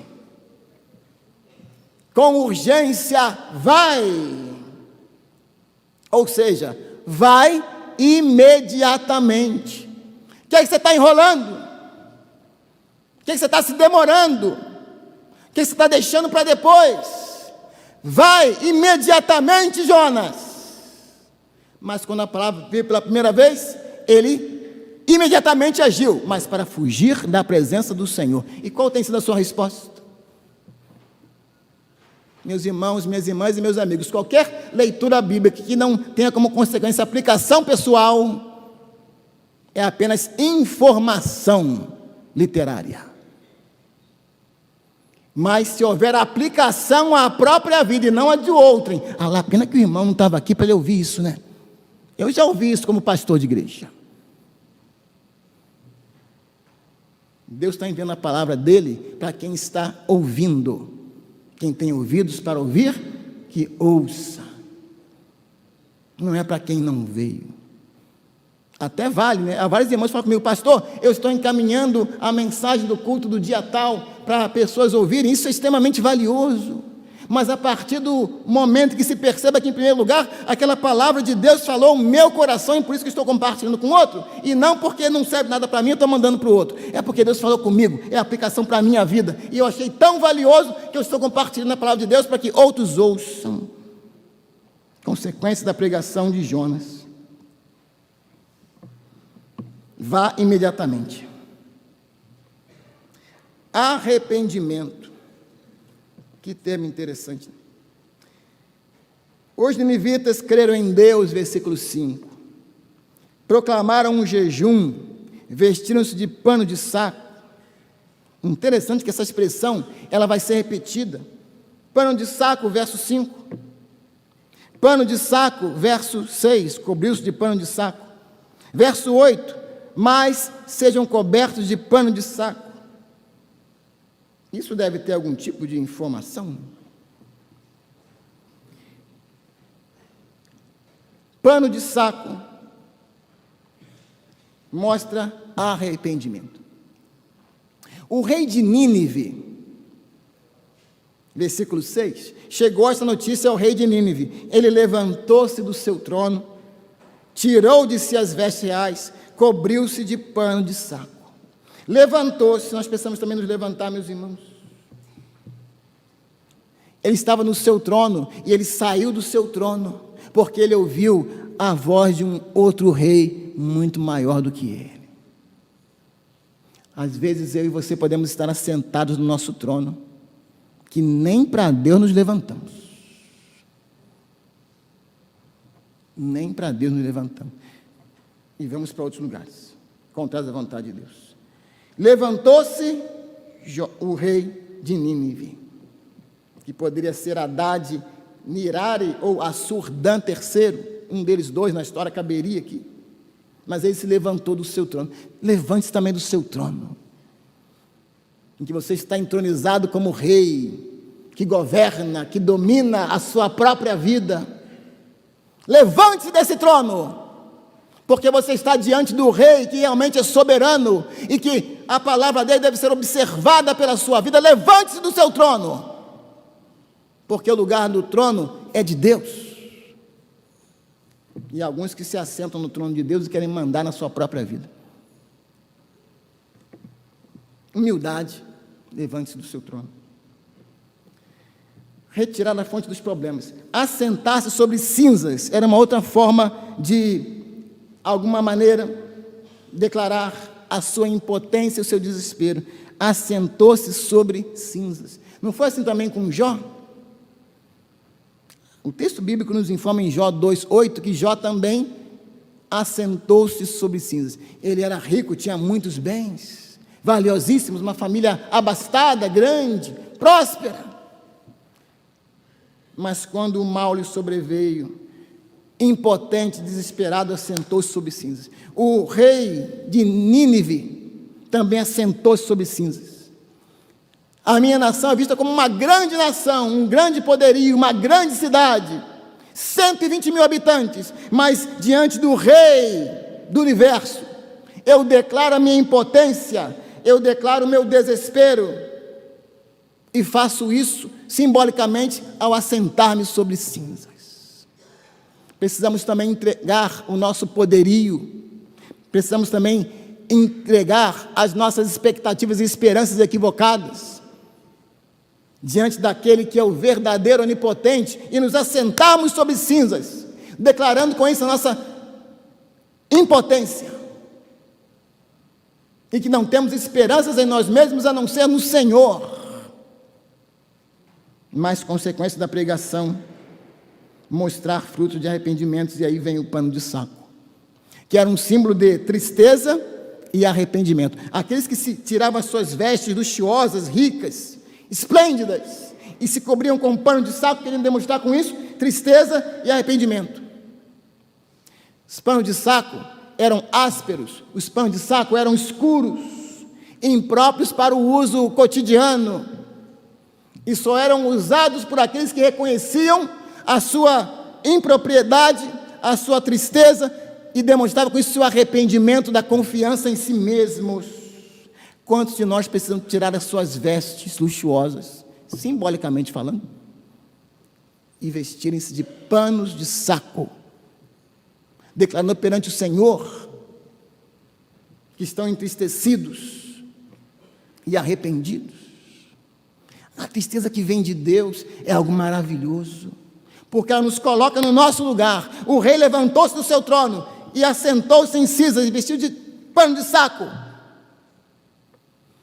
Com urgência, vai. Ou seja, vai imediatamente. O que é que você está enrolando? O que é que você está se demorando? O que é que você está deixando para depois? Vai imediatamente, Jonas. Mas quando a palavra veio pela primeira vez, ele imediatamente agiu, mas para fugir da presença do Senhor. E qual tem sido a sua resposta? Meus irmãos, minhas irmãs e meus amigos, qualquer leitura bíblica que não tenha como consequência aplicação pessoal, é apenas informação literária. Mas se houver aplicação à própria vida e não à de outrem, lá, pena que o irmão não estava aqui para ele ouvir isso, né? Eu já ouvi isso como pastor de igreja. Deus está enviando a palavra dele para quem está ouvindo. Quem tem ouvidos para ouvir, que ouça. Não é para quem não veio. Até vale, né? Há vários irmãos falam comigo: pastor, eu estou encaminhando a mensagem do culto do dia tal para pessoas ouvirem. Isso é extremamente valioso. Mas a partir do momento que se perceba que, em primeiro lugar, aquela palavra de Deus falou ao meu coração, e por isso que estou compartilhando com outro, e não porque não serve nada para mim, eu estou mandando para o outro, é porque Deus falou comigo, é a aplicação para a minha vida, e eu achei tão valioso que eu estou compartilhando a palavra de Deus para que outros ouçam. Consequência da pregação de Jonas: vá imediatamente. Arrependimento. Que termo interessante. Os ninivitas creram em Deus, versículo 5. Proclamaram um jejum, vestiram-se de pano de saco. Interessante que essa expressão, ela vai ser repetida. Pano de saco, verso 5. pano de saco, verso 6, cobriu-se de pano de saco. Verso 8, mas sejam cobertos de pano de saco. Isso deve ter algum tipo de informação? Pano de saco mostra arrependimento. O rei de Nínive, versículo 6, chegou essa notícia ao rei de Nínive. Ele levantou-se do seu trono, tirou de si as vestes reais, cobriu-se de pano de saco. Levantou-se, nós precisamos também nos levantar, meus irmãos. Ele estava no seu trono e ele saiu do seu trono, porque ele ouviu a voz de um outro rei muito maior do que ele. Às vezes eu e você podemos estar assentados no nosso trono, que nem para Deus nos levantamos. Nem para Deus nos levantamos. E vamos para outros lugares, contrários à vontade de Deus. Levantou-se o rei de Nínive, que poderia ser Haddad, Nirari ou Assur-Dan III, um deles dois na história caberia aqui. Mas ele se levantou do seu trono. Levante-se também do seu trono, em que você está entronizado como rei, que governa, que domina a sua própria vida. Levante-se desse trono, porque você está diante do rei que realmente é soberano e que a palavra dele deve ser observada pela sua vida. Levante-se do seu trono, porque o lugar do trono é de Deus. E há alguns que se assentam no trono de Deus e querem mandar na sua própria vida. Humildade, levante-se do seu trono. Retirar da fonte dos problemas. Assentar-se sobre cinzas era uma outra forma de, alguma maneira, declarar a sua impotência e o seu desespero. Assentou-se sobre cinzas. Não foi assim também com Jó? O texto bíblico nos informa em Jó 2:8 que Jó também assentou-se sobre cinzas. Ele era rico, tinha muitos bens, valiosíssimos, uma família abastada, grande, próspera. Mas quando o mal lhe sobreveio, impotente, desesperado, assentou-se sobre cinzas. O rei de Nínive também assentou-se sobre cinzas. A minha nação é vista como uma grande nação, um grande poderio, uma grande cidade, 120 mil habitantes, mas diante do rei do universo, eu declaro a minha impotência, eu declaro o meu desespero, e faço isso simbolicamente ao assentar-me sobre cinzas. Precisamos também entregar o nosso poderio, precisamos também entregar as nossas expectativas e esperanças equivocadas diante daquele que é o verdadeiro onipotente e nos assentarmos sobre cinzas, declarando com isso a nossa impotência e que não temos esperanças em nós mesmos a não ser no Senhor. Mais consequência da pregação, mostrar frutos de arrependimentos, e aí vem o pano de saco, que era um símbolo de tristeza e arrependimento. Aqueles que se tiravam as suas vestes luxuosas, ricas, esplêndidas, e se cobriam com um pano de saco, querendo demonstrar com isso tristeza e arrependimento. Os panos de saco eram ásperos, os panos de saco eram escuros, impróprios para o uso cotidiano, e só eram usados por aqueles que reconheciam a sua impropriedade, a sua tristeza, e demonstravam com isso seu arrependimento da confiança em si mesmos. Quantos de nós precisamos tirar as suas vestes luxuosas, simbolicamente falando, e vestirem-se de panos de saco, declarando perante o Senhor que estão entristecidos e arrependidos? A tristeza que vem de Deus é algo maravilhoso, porque ela nos coloca no nosso lugar. O rei levantou-se do seu trono e assentou-se em cinzas, vestido de pano de saco.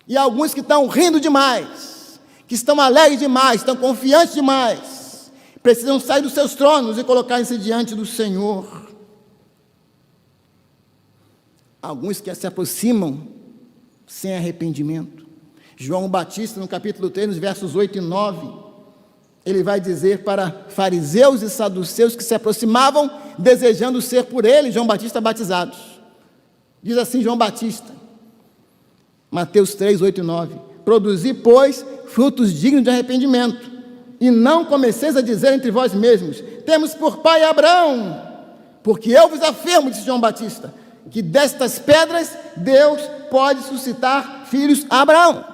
E alguns que estão rindo demais, que estão alegres demais, estão confiantes demais, precisam sair dos seus tronos e colocar-se diante do Senhor. Alguns que se aproximam sem arrependimento. João Batista, no capítulo 3, nos versos 8 e 9, ele vai dizer para fariseus e saduceus que se aproximavam, desejando ser por ele, João Batista, batizados. Diz assim João Batista, Mateus 3, 8 e 9: produzi, pois, frutos dignos de arrependimento, e não comeceis a dizer entre vós mesmos, temos por pai Abraão, porque eu vos afirmo, disse João Batista, que destas pedras Deus pode suscitar filhos a Abraão.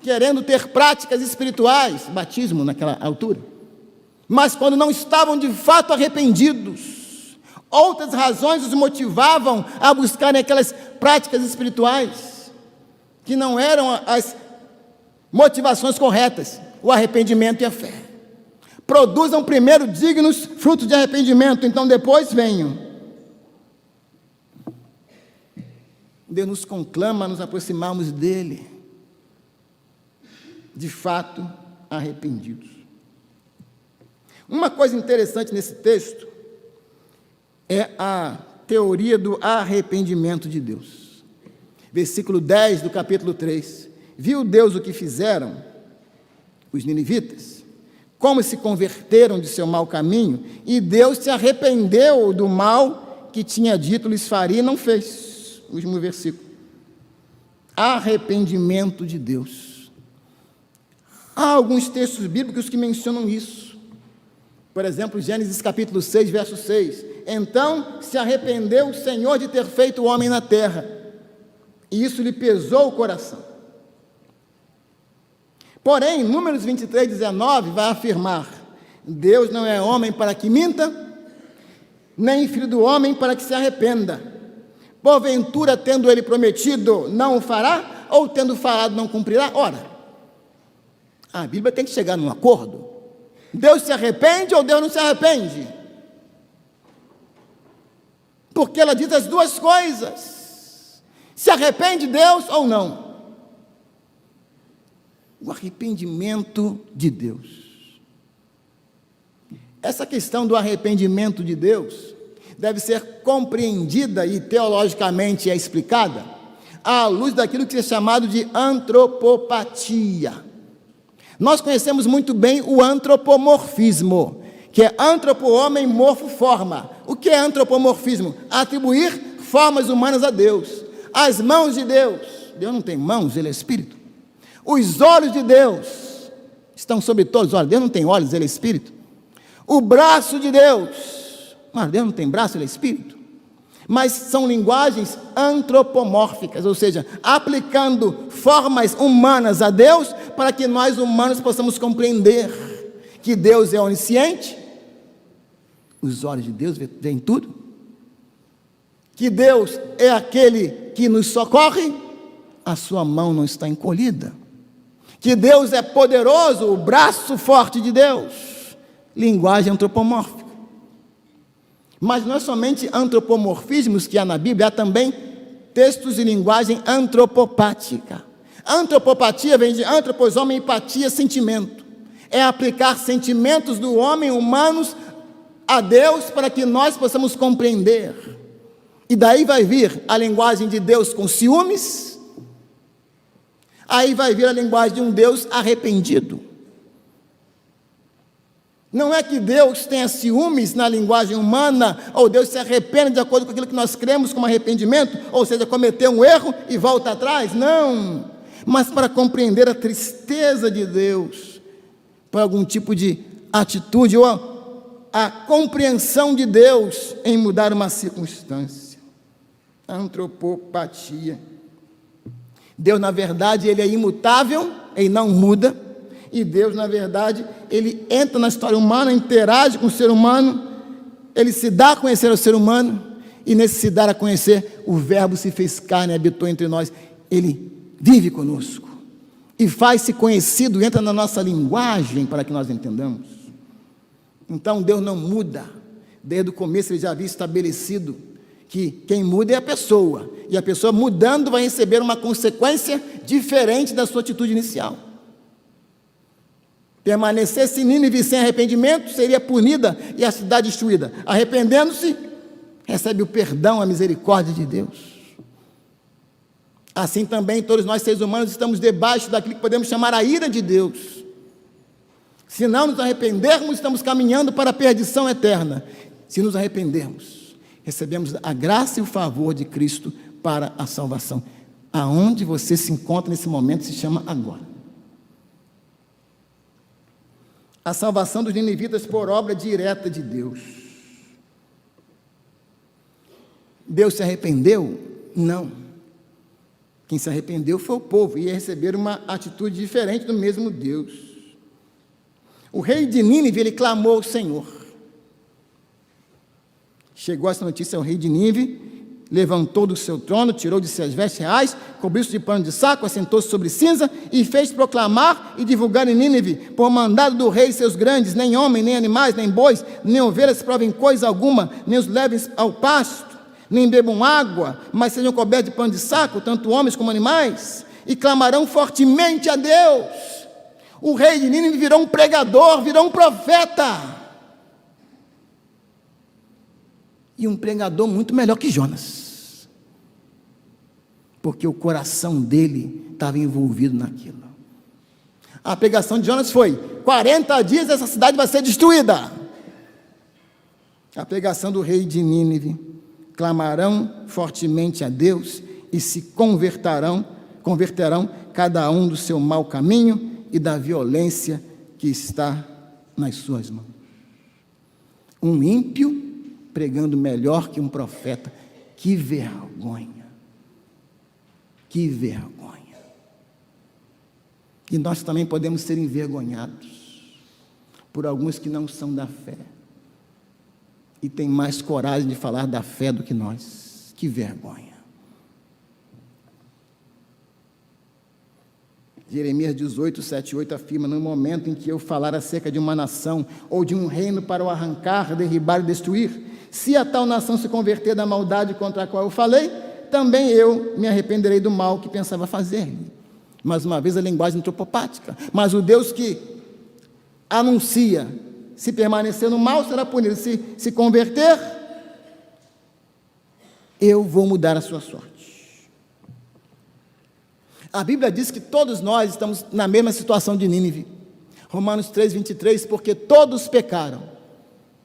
Querendo ter práticas espirituais, batismo naquela altura, mas quando não estavam de fato arrependidos, outras razões os motivavam a buscarem aquelas práticas espirituais, que não eram as motivações corretas, o arrependimento e a fé. Produzam primeiro dignos frutos de arrependimento, então depois venham. Deus nos conclama a nos aproximarmos dele, de fato arrependidos. Uma coisa interessante nesse texto é a teoria do arrependimento de Deus. Versículo 10 do capítulo 3. Viu Deus o que fizeram os ninivitas? Como se converteram de seu mau caminho, e Deus se arrependeu do mal que tinha dito lhes faria e não fez. Último versículo. Arrependimento de Deus. Há alguns textos bíblicos que mencionam isso. Por exemplo, Gênesis capítulo 6, verso 6. Então se arrependeu o Senhor de ter feito o homem na terra, e isso lhe pesou o coração. Porém, Números 23, 19 vai afirmar: Deus não é homem para que minta, nem filho do homem para que se arrependa. Porventura, tendo ele prometido, não o fará, ou tendo falado, não cumprirá? Ora, a Bíblia tem que chegar num acordo. Deus se arrepende ou Deus não se arrepende? Porque ela diz as duas coisas. Se arrepende Deus ou não? O arrependimento de Deus. Essa questão do arrependimento de Deus deve ser compreendida e teologicamente explicada à luz daquilo que é chamado de antropopatia. Nós conhecemos muito bem o antropomorfismo, que é antropo, homem, morfo, forma. O que é antropomorfismo? Atribuir formas humanas a Deus. As mãos de Deus. Deus não tem mãos, ele é espírito. Os olhos de Deus estão sobre todos os olhos. Deus não tem olhos, ele é espírito. O braço de Deus. Mas Deus não tem braço, ele é espírito. Mas são linguagens antropomórficas, ou seja, aplicando formas humanas a Deus, para que nós humanos possamos compreender que Deus é onisciente, os olhos de Deus veem tudo, que Deus é aquele que nos socorre, a sua mão não está encolhida, que Deus é poderoso, o braço forte de Deus, linguagem antropomórfica. Mas não é somente antropomorfismos que há na Bíblia, há também textos de linguagem antropopática. Antropopatia vem de antropos, homem, empatia, sentimento. É aplicar sentimentos do homem, humanos, a Deus, para que nós possamos compreender. E daí vai vir a linguagem de Deus com ciúmes, aí vai vir a linguagem de um Deus arrependido. Não é que Deus tenha ciúmes na linguagem humana, ou Deus se arrepende de acordo com aquilo que nós cremos como arrependimento, ou seja, cometeu um erro e volta atrás, não, mas para compreender a tristeza de Deus, por algum tipo de atitude, ou a compreensão de Deus em mudar uma circunstância. Antropopatia. Deus, na verdade, ele é imutável, ele não muda. E Deus, na verdade, ele entra na história humana, interage com o ser humano, ele se dá a conhecer ao ser humano, e nesse se dar a conhecer, o Verbo se fez carne e habitou entre nós, ele vive conosco, e faz-se conhecido, entra na nossa linguagem para que nós entendamos. Então Deus não muda, desde o começo ele já havia estabelecido que quem muda é a pessoa, e a pessoa mudando vai receber uma consequência diferente da sua atitude inicial. Permanecesse Nínive sem arrependimento, seria punida e a cidade destruída. Arrependendo-se, recebe o perdão, a misericórdia de Deus. Assim também todos nós seres humanos estamos debaixo daquilo que podemos chamar a ira de Deus. Se não nos arrependermos, estamos caminhando para a perdição eterna. Se nos arrependermos, recebemos a graça e o favor de Cristo para a salvação. Aonde você se encontra nesse momento se chama agora. A salvação dos ninivitas por obra direta de Deus. Deus se arrependeu? Não. Quem se arrependeu foi o povo, e ia receber uma atitude diferente do mesmo Deus. O rei de Nínive, ele clamou ao Senhor. Chegou essa notícia ao rei de Nínive, levantou do seu trono, tirou de suas vestes reais, cobriu-se de pano de saco, assentou-se sobre cinza e fez proclamar e divulgar em Nínive, por mandado do rei, seus grandes, nem homem, nem animais, nem bois, nem ovelhas provem coisa alguma, nem os levem ao pasto, nem bebam água, mas sejam cobertos de pano de saco, tanto homens como animais, e clamarão fortemente a Deus. O rei de Nínive virou um pregador, virou um profeta. E um pregador muito melhor que Jonas, porque o coração dele estava envolvido naquilo. A pregação de Jonas foi: 40 dias essa cidade vai ser destruída. A pregação do rei de Nínive: clamarão fortemente a Deus e se converterão cada um do seu mau caminho e da violência que está nas suas mãos. Um ímpio pregando melhor que um profeta. Que vergonha! Que vergonha! E nós também podemos ser envergonhados por alguns que não são da fé e têm mais coragem de falar da fé do que nós. Que vergonha! Jeremias 18, 7 e 8 afirma: no momento em que eu falar acerca de uma nação ou de um reino para o arrancar, derribar e destruir, se a tal nação se converter da maldade contra a qual eu falei, também eu me arrependerei do mal que pensava fazer-lhe. Mais uma vez a linguagem antropopática. Mas o Deus que anuncia: se permanecer no mal, será punido. Se converter, eu vou mudar a sua sorte. A Bíblia diz que todos nós estamos na mesma situação de Nínive. Romanos 3, 23, porque todos pecaram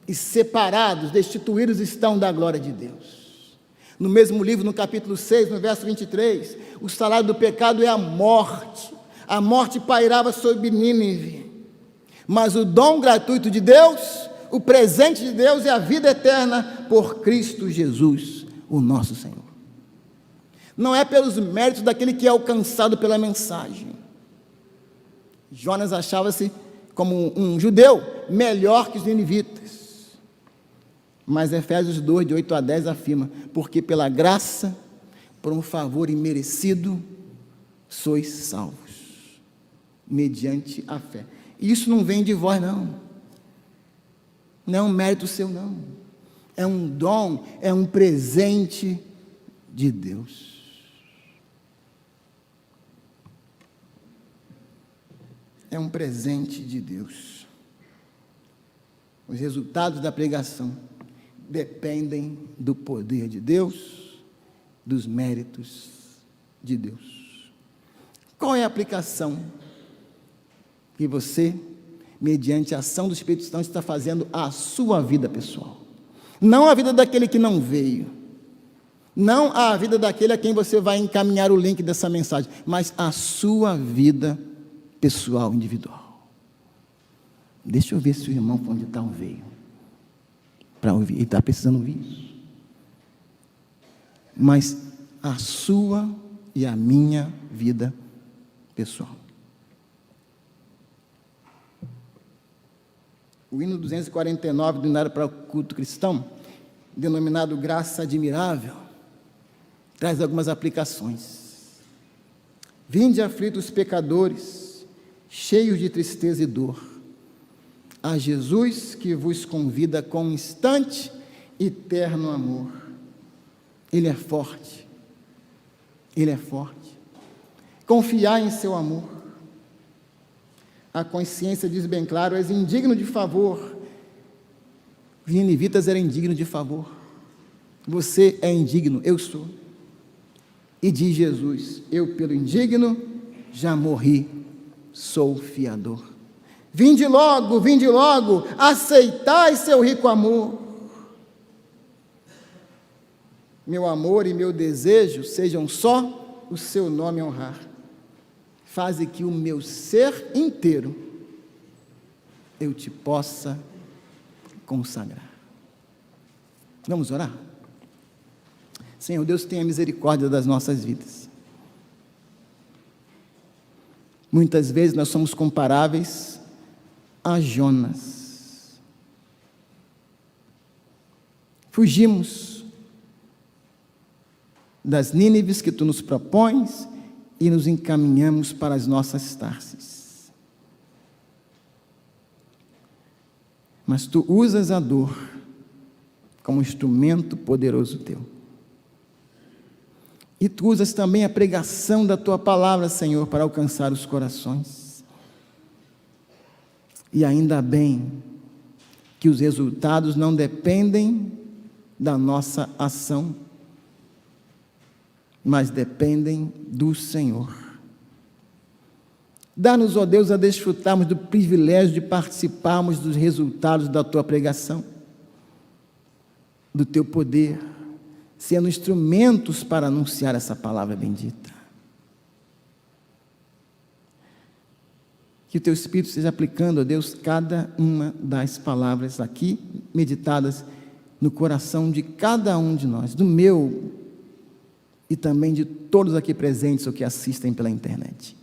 e separados, destituídos estão da glória de Deus. No mesmo livro, no capítulo 6, no verso 23, o salário do pecado é a morte. A morte pairava sobre Nínive. Mas o dom gratuito de Deus, o presente de Deus é a vida eterna por Cristo Jesus, o nosso Senhor. Não é pelos méritos daquele que é alcançado pela mensagem. Jonas achava-se como um judeu melhor que os ninivitas. Mas Efésios 2, de 8 a 10 afirma: porque pela graça, por um favor imerecido, sois salvos, mediante a fé. E isso não vem de vós, não. Não é um mérito seu, não. É um dom, é um presente de Deus. É um presente de Deus. Os resultados da pregação dependem do poder de Deus, dos méritos de Deus. Qual é a aplicação que você, mediante a ação do Espírito Santo, está fazendo à sua vida pessoal? Não a vida daquele que não veio, não a vida daquele a quem você vai encaminhar o link dessa mensagem, mas a sua vida pessoal, individual. Deixa eu ver se o irmão onde está veio para ouvir. Ele está precisando ouvir isso. Mas a sua e a minha vida pessoal. O hino 249 do Hinário para o Culto Cristão, denominado Graça Admirável, traz algumas aplicações. Vinde aflitos pecadores, cheios de tristeza e dor, a Jesus que vos convida com instante e terno amor. Ele é forte, Ele é forte. Confiai em seu amor. A consciência diz bem claro: és indigno de favor. Os ninivitas eram indignos de favor. Você é indigno, eu sou. E diz Jesus: eu pelo indigno já morri, sou fiador. Vinde logo, aceitai seu rico amor. Meu amor e meu desejo sejam só o seu nome honrar. Faze que o meu ser inteiro eu te possa consagrar. Vamos orar? Senhor Deus, tenha misericórdia das nossas vidas. Muitas vezes nós somos comparáveis a Jonas. Fugimos das Nínives que tu nos propões e nos encaminhamos para as nossas Tarsis. Mas tu usas a dor como instrumento poderoso teu. E tu usas também a pregação da tua palavra, Senhor, para alcançar os corações. E ainda bem que os resultados não dependem da nossa ação, mas dependem do Senhor. Dá-nos, ó Deus, a desfrutarmos do privilégio de participarmos dos resultados da tua pregação, do teu poder, sendo instrumentos para anunciar essa palavra bendita. Que o teu Espírito esteja aplicando, ó Deus, cada uma das palavras aqui meditadas no coração de cada um de nós, do meu e também de todos aqui presentes ou que assistem pela internet.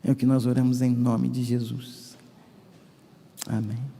É o que nós oramos em nome de Jesus. Amém.